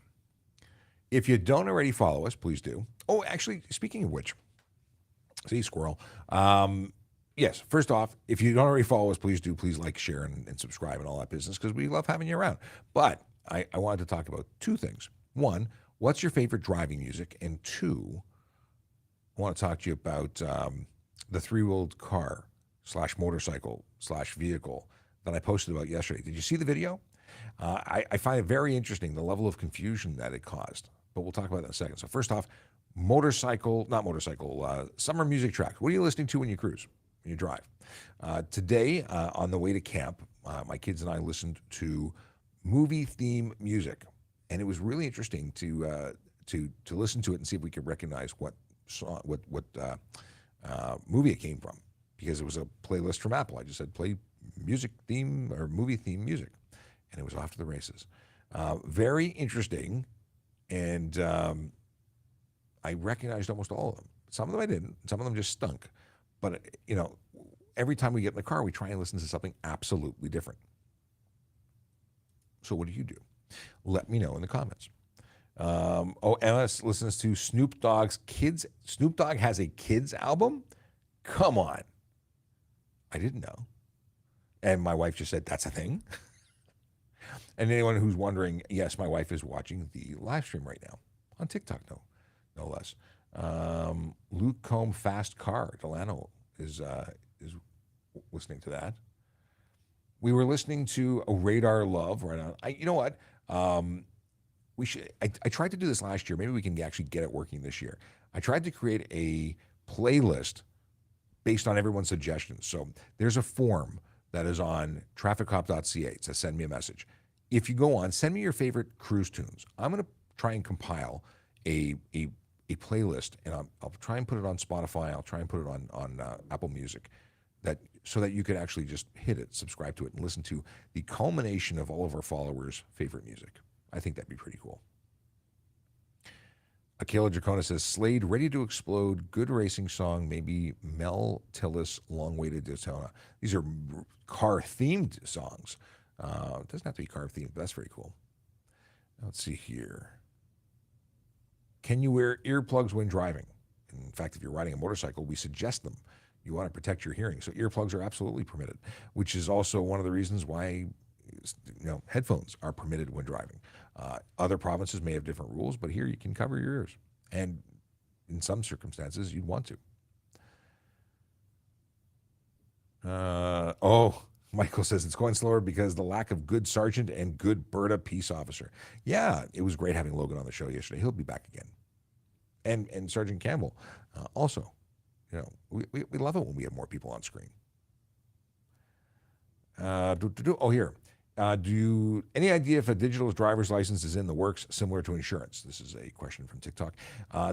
If you don't already follow us, please do. Oh, actually, speaking of which, see, squirrel. Yes, first off, if you don't already follow us, please do. Please like, share, and subscribe and all that business because we love having you around. But I wanted to talk about two things. One, what's your favorite driving music? And two, I want to talk to you about the three-wheeled car / motorcycle / vehicle that I posted about yesterday. Did you see the video? I find it very interesting, the level of confusion that it caused. But we'll talk about that in a second. So first off, summer music tracks. What are you listening to when you cruise? When you drive. Today, on the way to camp, my kids and I listened to movie theme music, and it was really interesting to listen to it and see if we could recognize what movie it came from, because it was a playlist from Apple. I just said play music theme or movie theme music, and it was off to the races. Very interesting, and I recognized almost all of them. Some of them I didn't. Some of them just stunk. But, every time we get in the car, we try and listen to something absolutely different. So what do you do? Let me know in the comments. Emma listens to Snoop Dogg's Kids. Snoop Dogg has a kids album? Come on. I didn't know. And my wife just said, that's a thing. And anyone who's wondering, yes, my wife is watching the live stream right now on TikTok, no less. Luke Combs Fast Car. Delano is listening to that. We were listening to a Radar Love right on. You know what? We should. I tried to do this last year. Maybe we can actually get it working this year. I tried to create a playlist based on everyone's suggestions. So there's a form that is on trafficcop.ca. It says send me a message. If you go on, send me your favorite cruise tunes. I'm going to try and compile a playlist, and I'll try and put it on Spotify. I'll try and put it on Apple Music, so that you could actually just hit it, subscribe to it, and listen to the culmination of all of our followers' favorite music. I think that'd be pretty cool. Akela Dracona says, Slade, Ready to Explode, good racing song, maybe Mel Tillis, Long Way to Daytona. These are car-themed songs. It doesn't have to be car-themed, but that's very cool. Let's see here. Can you wear earplugs when driving? In fact, if you're riding a motorcycle, we suggest them. You want to protect your hearing. So earplugs are absolutely permitted, which is also one of the reasons why headphones are permitted when driving. Other provinces may have different rules, but here you can cover your ears. And in some circumstances, you'd want to. Michael says it's going slower because the lack of good sergeant and good Berta peace officer. Yeah, it was great having Logan on the show yesterday. He'll be back again. And Sergeant Campbell also. We love it when we have more people on screen. Here. Any idea if a digital driver's license is in the works, similar to insurance? This is a question from TikTok.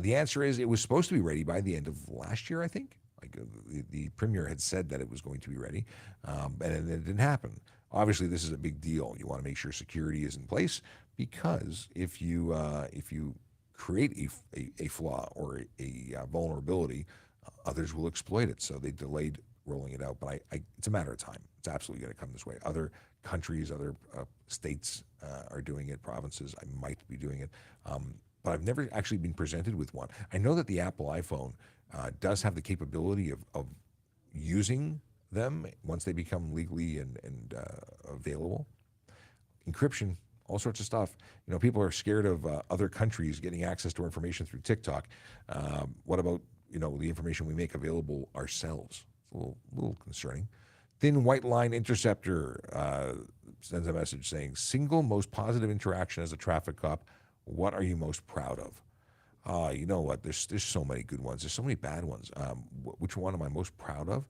The answer is it was supposed to be ready by the end of last year, I think. Like the premier had said that it was going to be ready, and it didn't happen. Obviously, this is a big deal. You want to make sure security is in place, because if you create a flaw or a vulnerability, others will exploit it. So they delayed rolling it out, but it's a matter of time. It's absolutely going to come this way. Other countries, other states are doing it, provinces. I might be doing it, but I've never actually been presented with one. I know that the Apple iPhone does have the capability of using them once they become legally and available. Encryption, all sorts of stuff. You know, people are scared of other countries getting access to our information through TikTok. What about, you know, the information we make available ourselves? It's a little concerning. Thin White Line Interceptor sends a message saying, single most positive interaction as a traffic cop. What are you most proud of? You know what? There's so many good ones. There's so many bad ones. Which one am I most proud of?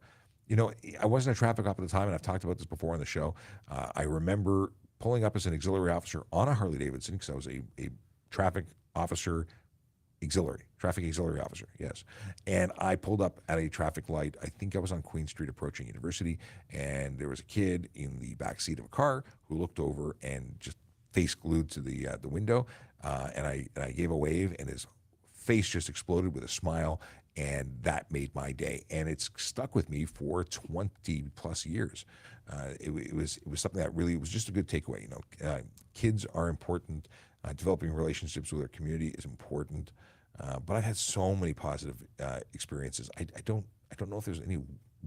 You know, I wasn't a traffic cop at the time, and I've talked about this before on the show. I remember pulling up as an auxiliary officer on a Harley Davidson because I was a traffic auxiliary officer, yes. And I pulled up at a traffic light. I think I was on Queen Street approaching University, and there was a kid in the back seat of a car who looked over and just face glued to the window, and I gave a wave, and his face just exploded with a smile, and that made my day. And it's stuck with me for 20 plus years. It was something that really was just a good takeaway. You know, kids are important. Developing relationships with our community is important. But I've had so many positive experiences. I don't know if there's any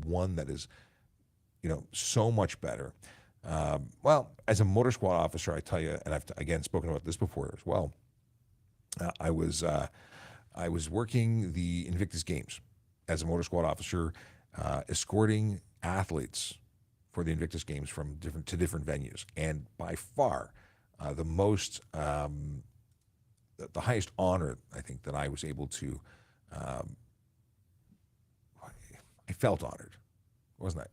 one that is, you know, so much better. Well, as a motor squad officer, I tell you, and I've again spoken about this before as well. I was working the Invictus Games as a motor squad officer, escorting athletes for the Invictus Games from different venues, and by far the most the highest honor I think that I was able to. I felt honored, wasn't I?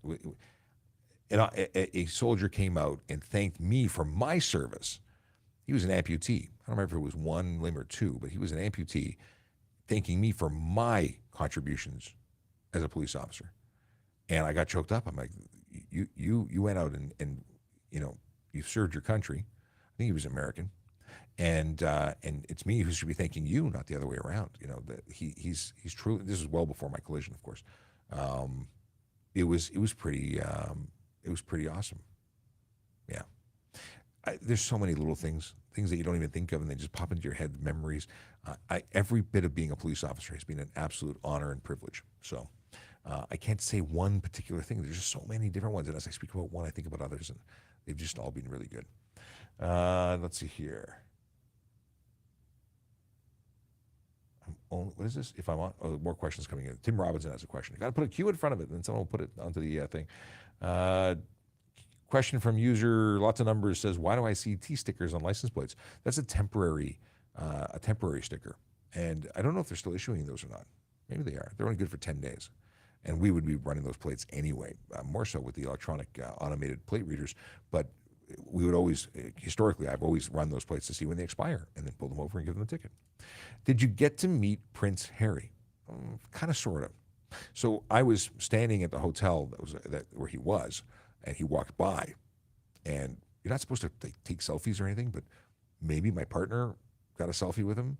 And a soldier came out and thanked me for my service. He was an amputee. I don't remember if it was one limb or two, but he was an amputee, thanking me for my contributions as a police officer. And I got choked up. I'm like, you went out and you know, you served your country. I think he was American, and it's me who should be thanking you, not the other way around. You know, that he's truly. This is well before my collision, of course. It was pretty awesome. Yeah. There's so many little things that you don't even think of, and they just pop into your head, memories. Every bit of being a police officer has been an absolute honor and privilege. So I can't say one particular thing. There's just so many different ones, and as I speak about one, I think about others, and they've just all been really good. Let's see here. What is this? If I'm on, more questions coming in. Tim Robinson has a question. Got to put a Q in front of it, and then someone will put it onto the thing. Question from user, lots of numbers, says, why do I see T stickers on license plates? That's a temporary sticker. And I don't know if they're still issuing those or not. Maybe they are. They're only good for 10 days. And we would be running those plates anyway, more so with the electronic automated plate readers. But we would always, historically, I've always run those plates to see when they expire and then pull them over and give them a ticket. Did you get to meet Prince Harry? Kind of, sort of. So I was standing at the hotel where he was, and he walked by, and you're not supposed to take selfies or anything, but maybe my partner got a selfie with him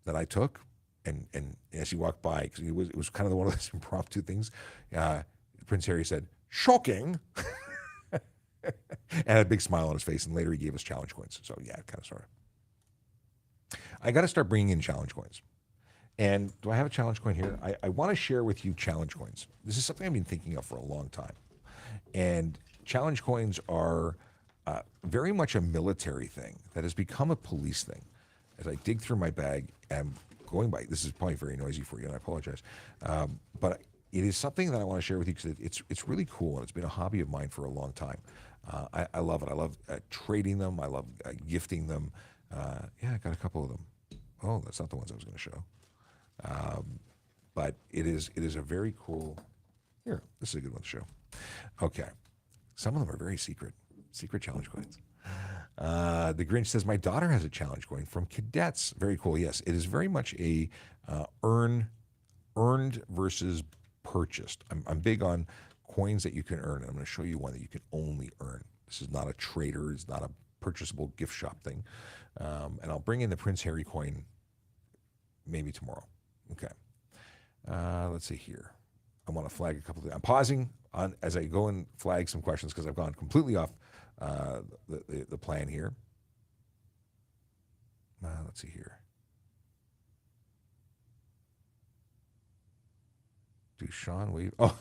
that I took, and as he walked by, because it was kind of one of those impromptu things, Prince Harry said, "Shocking," and had a big smile on his face, and later he gave us challenge coins. So yeah, kind of, sort of. I got to start bringing in challenge coins. And do I have a challenge coin here? I want to share with you challenge coins. This is something I've been thinking of for a long time. And challenge coins are very much a military thing that has become a police thing. As I dig through my bag, and going by, this is probably very noisy for you, and I apologize. But it is something that I want to share with you because it's really cool, and it's been a hobby of mine for a long time. I love it. I love trading them. I love gifting them. Yeah, I got a couple of them. Oh, that's not the ones I was going to show. But it is a very cool. Here, this is a good one to show. Okay, some of them are very secret challenge coins. The Grinch says, my daughter has a challenge coin from cadets. Very cool. Yes, it is very much a earned versus purchased. I'm big on coins that you can earn, and I'm going to show you one that you can only earn. This is not a trader. It's not a purchasable gift shop thing. And I'll bring in the Prince Harry coin maybe tomorrow. Okay. Let's see here. I want to flag a couple of things. I'm pausing on as I go and flag some questions because I've gone completely off the plan here. Let's see here. Do Sean wave? Oh,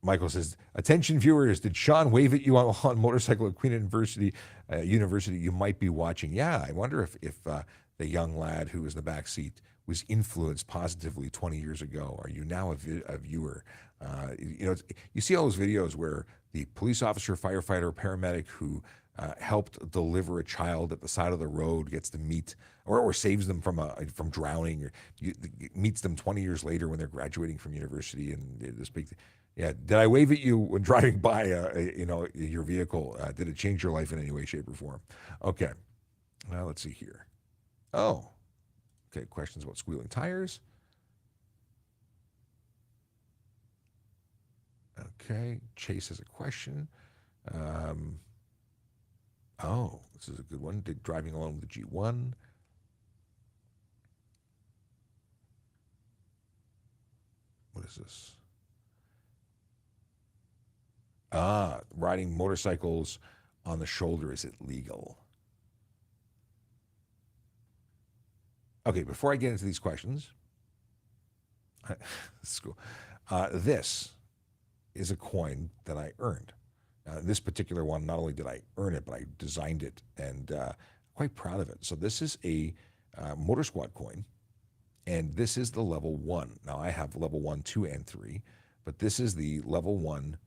Michael says, attention viewers, did Sean wave at you on motorcycle at Queen University? You might be watching. Yeah, I wonder if the young lad who was in the back seat was influenced positively 20 years ago. Are you now a viewer? You see all those videos where the police officer, firefighter, paramedic who helped deliver a child at the side of the road gets to meet or saves them from drowning, or meets them 20 years later when they're graduating from university, and this big. Yeah, did I wave at you when driving by your vehicle? Did it change your life in any way, shape, or form? Okay, now let's see here. Oh, okay. Questions about squealing tires. Okay, Chase has a question. Oh, this is a good one. Did driving alone with the G1. What is this? Riding motorcycles on the shoulder, is it legal? Okay, before I get into these questions, this is cool. This is a coin that I earned. This particular one, not only did I earn it, but I designed it, and quite proud of it. So this is a Motor Squad coin, and this is the level 1. Now I have level 1, 2, and 3, but this is the level 1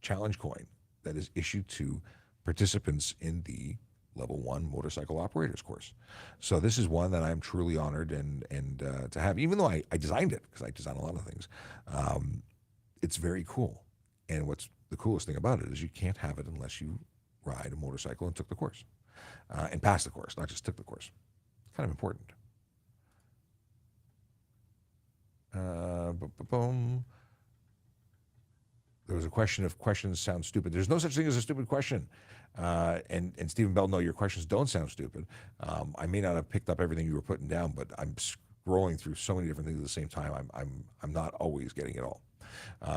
challenge coin that is issued to participants in the level 1 motorcycle operators course. So this is one that I'm truly honored and to have, even though I designed it, because I design a lot of things. It's very cool. And what's the coolest thing about it is you can't have it unless you ride a motorcycle and took the course, and passed the course, not just took the course. It's kind of important. Boom. There was a question if questions sound stupid. There's no such thing as a stupid question. And Stephen Bell, no, your questions don't sound stupid. I may not have picked up everything you were putting down, but I'm scrolling through so many different things at the same time. I'm not always getting it all.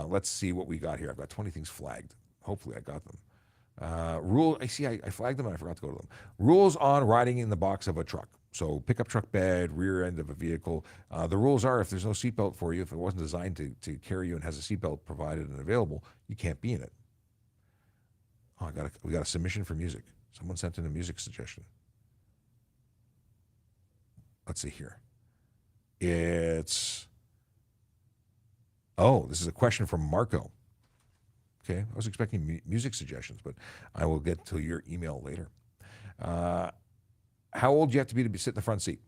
Let's see what we got here. I've got 20 things flagged. Hopefully I got them. I flagged them and I forgot to go to them. Rules on riding in the box of a truck. So pickup truck bed, rear end of a vehicle. The rules are if there's no seatbelt for you, if it wasn't designed to carry you and has a seatbelt provided and available, you can't be in it. Oh, we got a submission for music. Someone sent in a music suggestion. Let's see here. This is a question from Marco. Okay, I was expecting music suggestions, but I will get to your email later. How old do you have to be sit in the front seat?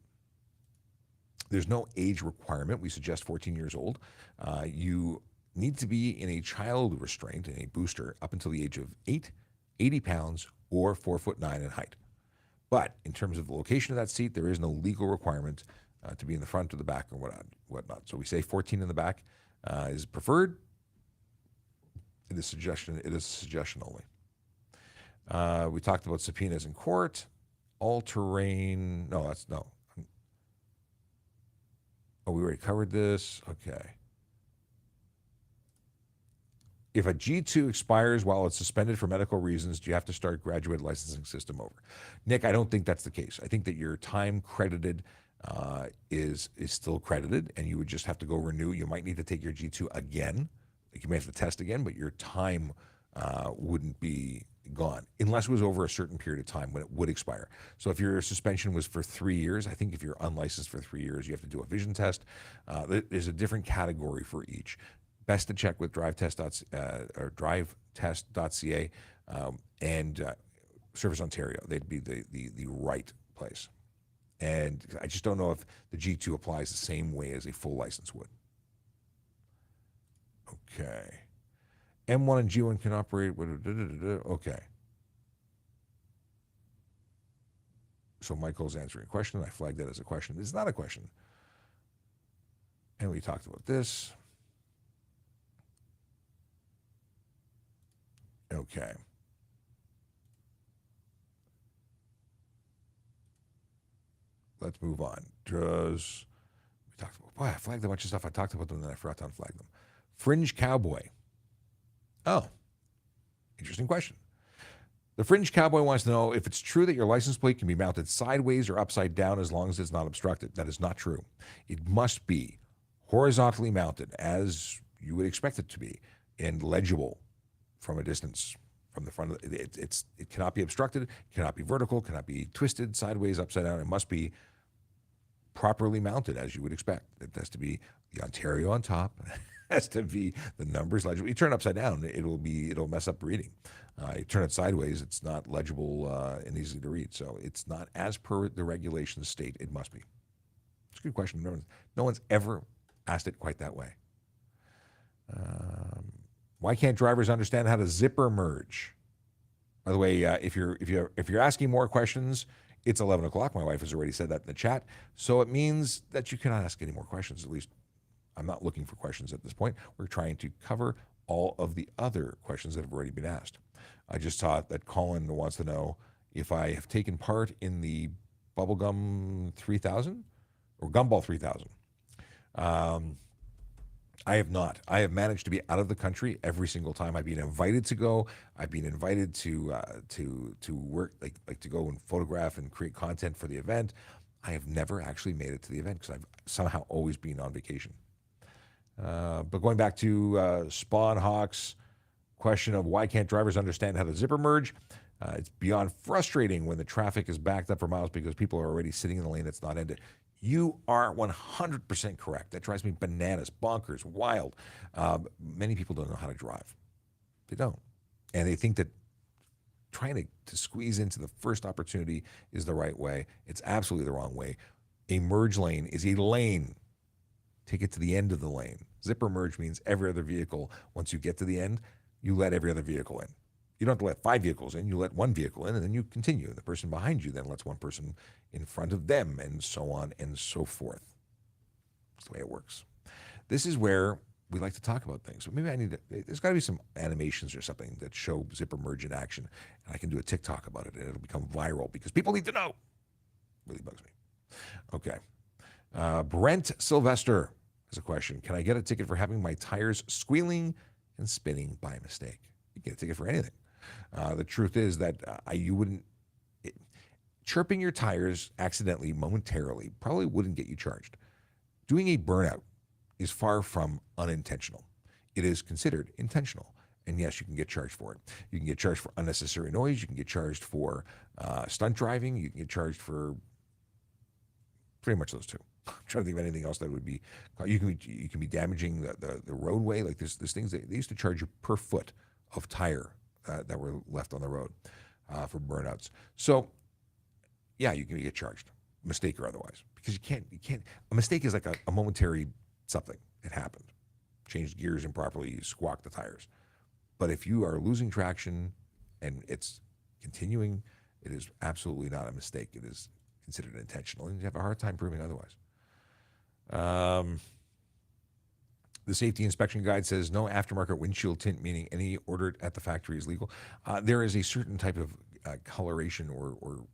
There's no age requirement. We suggest 14 years old. You need to be in a child restraint, in a booster, up until the age of 8, 80 pounds, or 4'9" in height. But in terms of the location of that seat, there is no legal requirement to be in the front or the back or whatnot. So we say 14 in the back is preferred. It is suggestion only. We talked about subpoenas in court. All-terrain. No. Oh, we already covered this. Okay. If a G2 expires while it's suspended for medical reasons, do you have to start graduate licensing system over? Nick, I don't think that's the case. I think that your time credited is still credited, and you would just have to go renew. You might need to take your G2 again. Like you may have to test again, but your time wouldn't be gone unless it was over a certain period of time when it would expire. So if your suspension was for 3 years, I think if you're unlicensed for 3 years, you have to do a vision test. There's a different category for each. Best to check with drivetest.ca and Service Ontario. They'd be the right place. And I just don't know if the G2 applies the same way as a full license would. Okay. M1 and G1 can operate. Okay. So Michael's answering a question. I flagged that as a question. It's not a question. And we talked about this. Okay. Let's move on. We talked about Boy, I flagged a bunch of stuff. I talked about them and then I forgot to unflag them. Fringe cowboy. Oh, interesting question. The fringe cowboy wants to know if it's true that your license plate can be mounted sideways or upside down as long as it's not obstructed. That is not true. It must be horizontally mounted as you would expect it to be and legible from a distance from the front of it. It cannot be obstructed, cannot be vertical, cannot be twisted sideways, upside down. It must be properly mounted as you would expect. It has to be the Ontario on top. It has to be the numbers legible. You turn it upside down, it'll mess up reading. You turn it sideways, it's not legible and easy to read. So it's not as per the regulations state it must be. It's a good question. No one's ever asked it quite that way. Why can't drivers understand how to zipper merge? By the way, if you're asking more questions, it's 11 o'clock. My wife has already said that in the chat. So it means that you cannot ask any more questions. At least I'm not looking for questions at this point. We're trying to cover all of the other questions that have already been asked. I just saw that Colin wants to know if I have taken part in the Bubblegum 3000 or Gumball 3000. I have not. I have managed to be out of the country every single time. I've been invited to go. I've been invited to work, like to go and photograph and create content for the event. I have never actually made it to the event because I've somehow always been on vacation. But going back to Spawn Hawk's question of why can't drivers understand how to zipper merge, it's beyond frustrating when the traffic is backed up for miles because people are already sitting in the lane that's not ended. You are 100% correct. That drives me bananas, bonkers, wild. Many people don't know how to drive. They don't. And they think that trying to squeeze into the first opportunity is the right way. It's absolutely the wrong way. A merge lane is a lane. Take it to the end of the lane. Zipper merge means every other vehicle, once you get to the end, you let every other vehicle in. You don't have to let 5 vehicles in. You let 1 vehicle in, and then you continue. The person behind you then lets 1 person in front of them, and so on and so forth. That's the way it works. This is where we like to talk about things. So maybe there's got to be some animations or something that show zipper merge in action, and I can do a TikTok about it, and it'll become viral because people need to know. Really bugs me. Okay. Brent Sylvester has a question. Can I get a ticket for having my tires squealing and spinning by mistake? You get a ticket for anything. The truth is that you wouldn't, chirping your tires accidentally, momentarily, probably wouldn't get you charged. Doing a burnout is far from unintentional. It is considered intentional. And yes, you can get charged for it. You can get charged for unnecessary noise. You can get charged for stunt driving. You can get charged for pretty much those two. I'm trying to think of anything else that would be. You can be damaging the roadway. Like there's things that they used to charge you per foot of tire that were left on the road for burnouts. So, yeah, you can get charged, mistake or otherwise, because you can't. A mistake is like a momentary something. It happened. Changed gears improperly, you squawk the tires. But if you are losing traction and it's continuing, it is absolutely not a mistake. It is considered intentional, and you have a hard time proving otherwise. The safety inspection guide says no aftermarket windshield tint, meaning any ordered at the factory is legal. There is a certain type of coloration or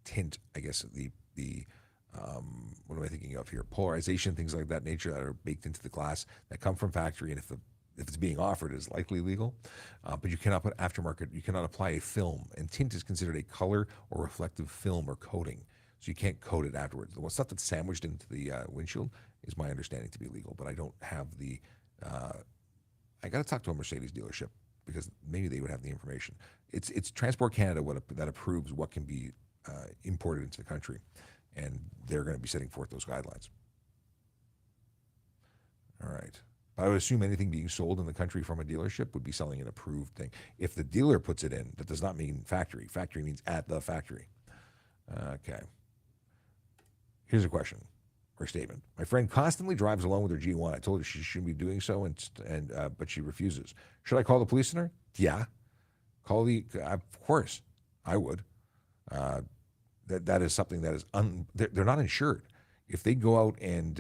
tint, I guess, what am I thinking of here? Polarization, things like that nature that are baked into the glass that come from factory, and if it's being offered, is likely legal. But you cannot put aftermarket, you cannot apply a film, and tint is considered a color or reflective film or coating. So you can't coat it afterwards. The stuff that's sandwiched into the windshield is my understanding to be legal, but I don't have the. I got to talk to a Mercedes dealership because maybe they would have the information. It's Transport Canada that approves what can be imported into the country, and they're going to be setting forth those guidelines. All right. I would assume anything being sold in the country from a dealership would be selling an approved thing. If the dealer puts it in, that does not mean factory. Factory means at the factory. Okay. Here's a question or statement. My friend constantly drives alone with her G1. I told her she shouldn't be doing so, but she refuses. Should I call the police on her? Yeah. Of course, I would. That is something that is, they're not insured. If they go out and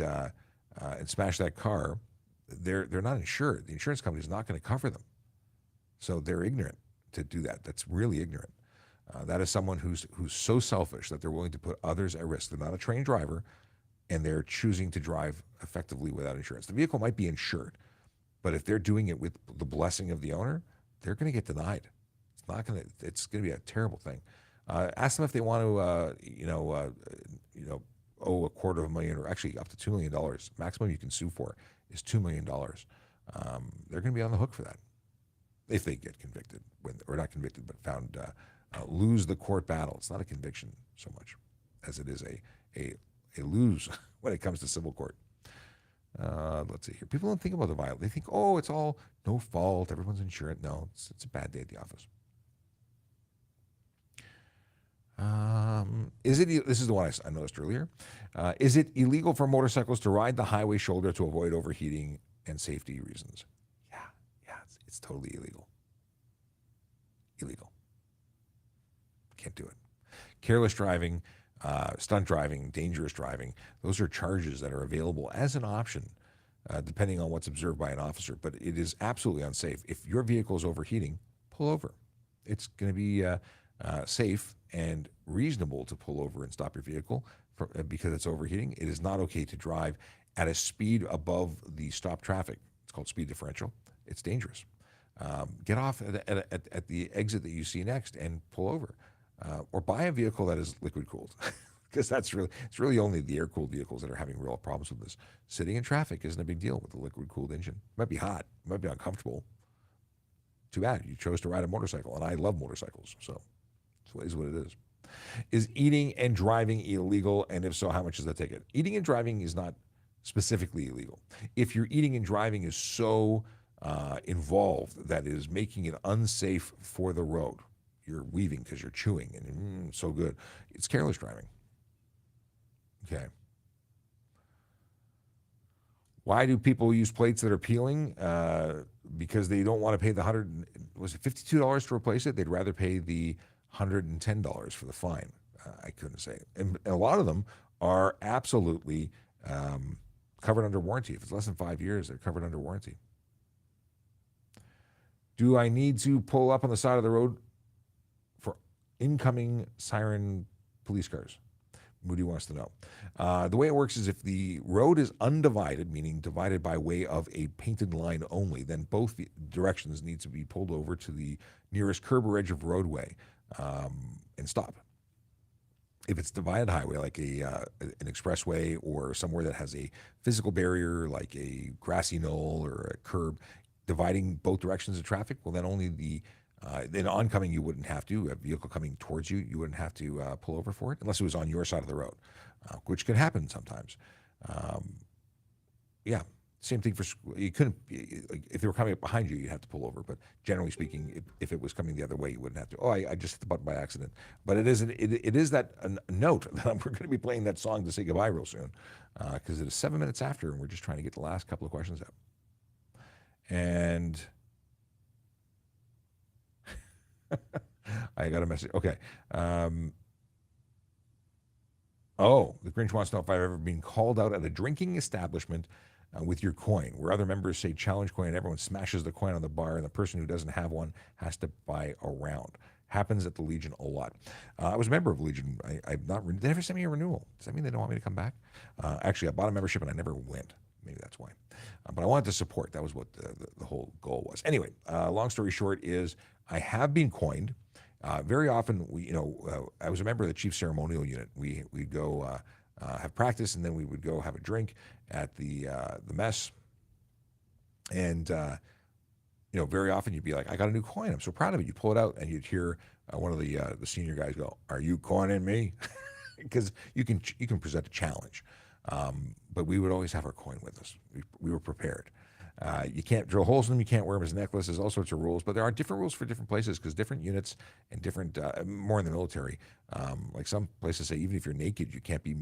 smash that car, they're not insured. The insurance company is not going to cover them. So they're ignorant to do that. That's really ignorant. That is someone who's so selfish that they're willing to put others at risk. They're not a trained driver, and they're choosing to drive effectively without insurance. The vehicle might be insured, but if they're doing it with the blessing of the owner, they're going to get denied. It's going to be a terrible thing. Ask them if they want to, owe $250,000 or actually up to $2 million. Maximum you can sue for is $2 million. They're going to be on the hook for that if they get convicted, or not convicted, but found lose the court battle. It's not a conviction so much as it is a lose when it comes to civil court. Let's see here. People don't think about the violence. They think, oh, it's all no fault. Everyone's insurance. No, it's a bad day at the office. This is the one I noticed earlier. Is it illegal for motorcycles to ride the highway shoulder to avoid overheating and safety reasons? Yeah, it's totally illegal. Illegal. Can't do it. Careless driving, stunt driving, dangerous driving, those are charges that are available as an option, depending on what's observed by an officer. But it is absolutely unsafe. If your vehicle is overheating, pull over. It's going to be safe and reasonable to pull over and stop your vehicle because it's overheating. It is not okay to drive at a speed above the stop traffic. It's called speed differential. It's dangerous. Get off at the exit that you see next and pull over. Or buy a vehicle that is liquid cooled, because it's really only the air cooled vehicles that are having real problems with this. Sitting in traffic isn't a big deal with the liquid cooled engine. It might be hot, it might be uncomfortable. Too bad you chose to ride a motorcycle, and I love motorcycles, so it is what it is. Is eating and driving illegal, and if so, how much is the ticket? Eating and driving is not specifically illegal. If your eating and driving is so involved that is making it unsafe for the road, you're weaving because you're chewing and so good, it's careless driving. Okay. Why do people use plates that are peeling? Because they don't want to pay the $52 to replace it? They'd rather pay the $110 for the fine. I couldn't say. And a lot of them are absolutely covered under warranty. If it's less than 5 years, they're covered under warranty. Do I need to pull up on the side of the road for incoming siren police cars? Moody wants to know. The way it works is if the road is undivided, meaning divided by way of a painted line only, then both directions need to be pulled over to the nearest curb or edge of roadway and stop. If it's divided highway, like an expressway or somewhere that has a physical barrier, like a grassy knoll or a curb, dividing both directions of traffic, well, then only then oncoming you wouldn't have to. A vehicle coming towards you, you wouldn't have to pull over for it unless it was on your side of the road, which can happen sometimes. Yeah, same thing for you. Couldn't if they were coming up behind you, you'd have to pull over. But generally speaking, if it was coming the other way, you wouldn't have to. Oh, I just hit the button by accident. But it is that note that we're going to be playing that song to say goodbye real soon, because it is 7 minutes after, and we're just trying to get the last couple of questions out. And I got a message. Okay. The Grinch wants to know if I've ever been called out at a drinking establishment with your coin, where other members say challenge coin and everyone smashes the coin on the bar and the person who doesn't have one has to buy a round. Happens at the Legion a lot. I was a member of Legion. They never sent me a renewal. Does that mean they don't want me to come back? Actually, I bought a membership and I never went. Maybe that's why. But I wanted to support. That was what the whole goal was. Anyway, long story short is I have been coined. Very often, I was a member of the chief ceremonial unit. We'd go have practice, and then we would go have a drink at the mess. And very often you'd be like, "I got a new coin. I'm so proud of it." You pull it out, and you'd hear one of the senior guys go, "Are you coining me?" Because you can present a challenge. But we would always have our coin with us. We were prepared. You can't drill holes in them. You can't wear them as necklaces. All sorts of rules. But there are different rules for different places because different units and different, more in the military. Like some places say, even if you're naked, you can't be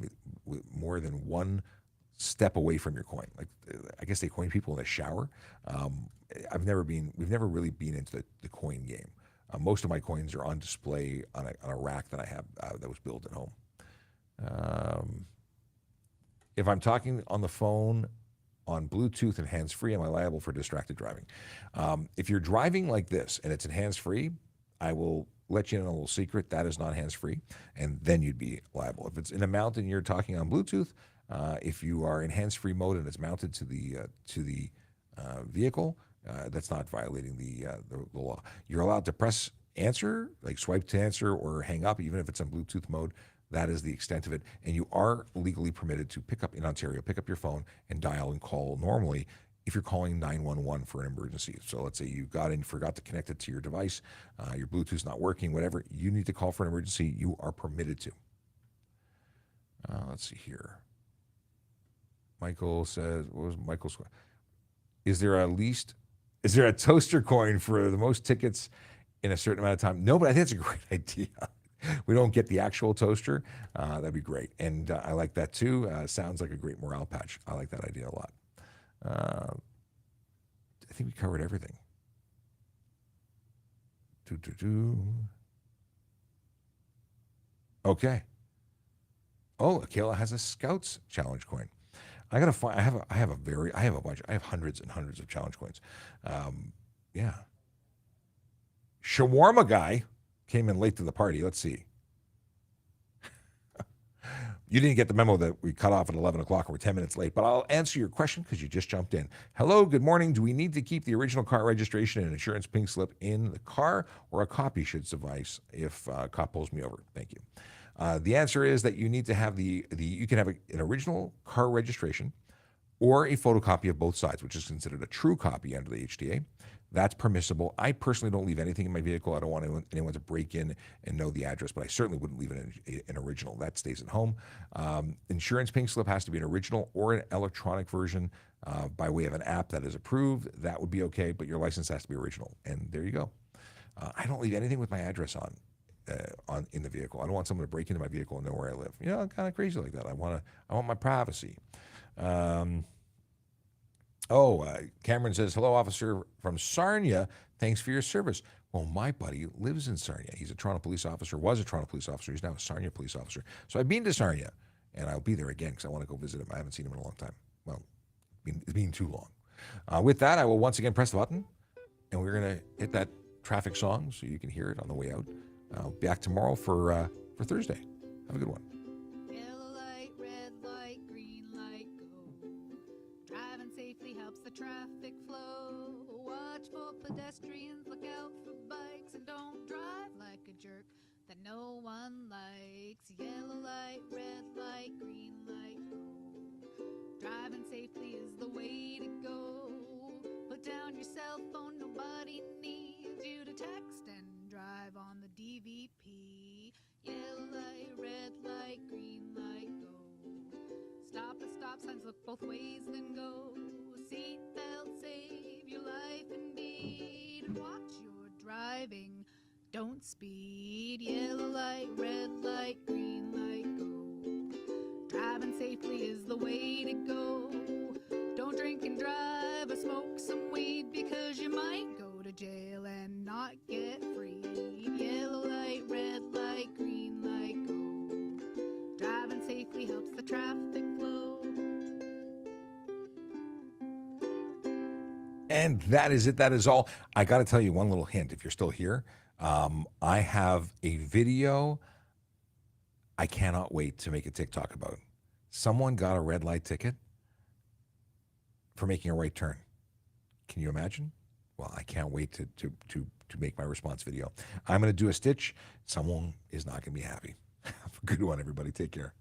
more than one step away from your coin. Like I guess they coin people in the shower. We've never really been into the coin game. Most of my coins are on display on a rack that I have that was built at home. If I'm talking on the phone on Bluetooth and hands-free, am I liable for distracted driving? If you're driving like this and it's in hands-free, I will let you in on a little secret. That is not hands-free, and then you'd be liable. If it's in a mountain and you're talking on Bluetooth, If you are in hands-free mode and it's mounted to the vehicle, that's not violating the law. You're allowed to press answer, like swipe to answer or hang up, even if it's in Bluetooth mode. That is the extent of it. And you are legally permitted to pick up, in Ontario, pick up your phone and dial and call normally if you're calling 911 for an emergency. So let's say you got in, forgot to connect it to your device, your Bluetooth's not working, whatever, you need to call for an emergency, you are permitted to. Let's see here. Michael says, what was Michael's question? Is there a toaster coin for the most tickets in a certain amount of time? No, but I think it's a great idea. We don't get the actual toaster. That'd be great. And I like that too. Sounds like a great morale patch. I like that idea a lot. I think we covered everything. Okay. Oh, Akela has a Scouts challenge coin. I gotta find. I have a bunch. I have hundreds and hundreds of challenge coins. Yeah. Shawarma guy came in late to the party. Let's see. You didn't get the memo that we cut off at 11 o'clock. We're 10 minutes late, but I'll answer your question because you just jumped in. Hello, good morning. Do we need to keep the original car registration and insurance pink slip in the car, or a copy should suffice if a cop pulls me over? Thank you. The answer is that you need to have you can have an original car registration or a photocopy of both sides, which is considered a true copy under the HDA. That's permissible. I personally don't leave anything in my vehicle. I don't want anyone to break in and know the address, but I certainly wouldn't leave an original. That stays at home. Insurance pink slip has to be an original or an electronic version by way of an app that is approved. That would be okay, but your license has to be original. And there you go. I don't leave anything with my address on in the vehicle. I don't want someone to break into my vehicle and know where I live. You know, I'm kind of crazy like that. I want my privacy. Cameron says, hello, officer from Sarnia. Thanks for your service. Well, my buddy lives in Sarnia. He's a Toronto police officer, was a Toronto police officer. He's now a Sarnia police officer. So I've been to Sarnia, and I'll be there again because I want to go visit him. I haven't seen him in a long time. Well, it's been too long. With that, I will once again press the button, and we're going to hit that traffic song so you can hear it on the way out. I'll be back tomorrow for Thursday. Have a good one. Yellow light, red light, green light, go. Driving safely helps the traffic flow. Watch for pedestrians, look out for bikes, and don't drive like a jerk that no one likes. Yellow light, red light, green light, go. Driving safely is the way to go. Put down your cell phone, nobody needs you to text and drive on the DVP. Yellow light, red light, green light, go. Stop at stop signs, look both ways, then go. Seatbelt, save your life indeed. And watch your driving, don't speed. Yellow light, red light, green light, go. Driving safely is the way to go. Don't drink and drive or smoke some weed, because you might go to jail and not get free. Yellow light, red light, green light, go. Driving safely helps the traffic flow. And that is it. That is all. I got to tell you one little hint if you're still here. I have a video I cannot wait to make a TikTok about. Someone got a red light ticket for making a right turn. Can you imagine? Well, I can't wait to make my response video. I'm going to do a stitch. Someone is not going to be happy. Have a good one, everybody. Take care.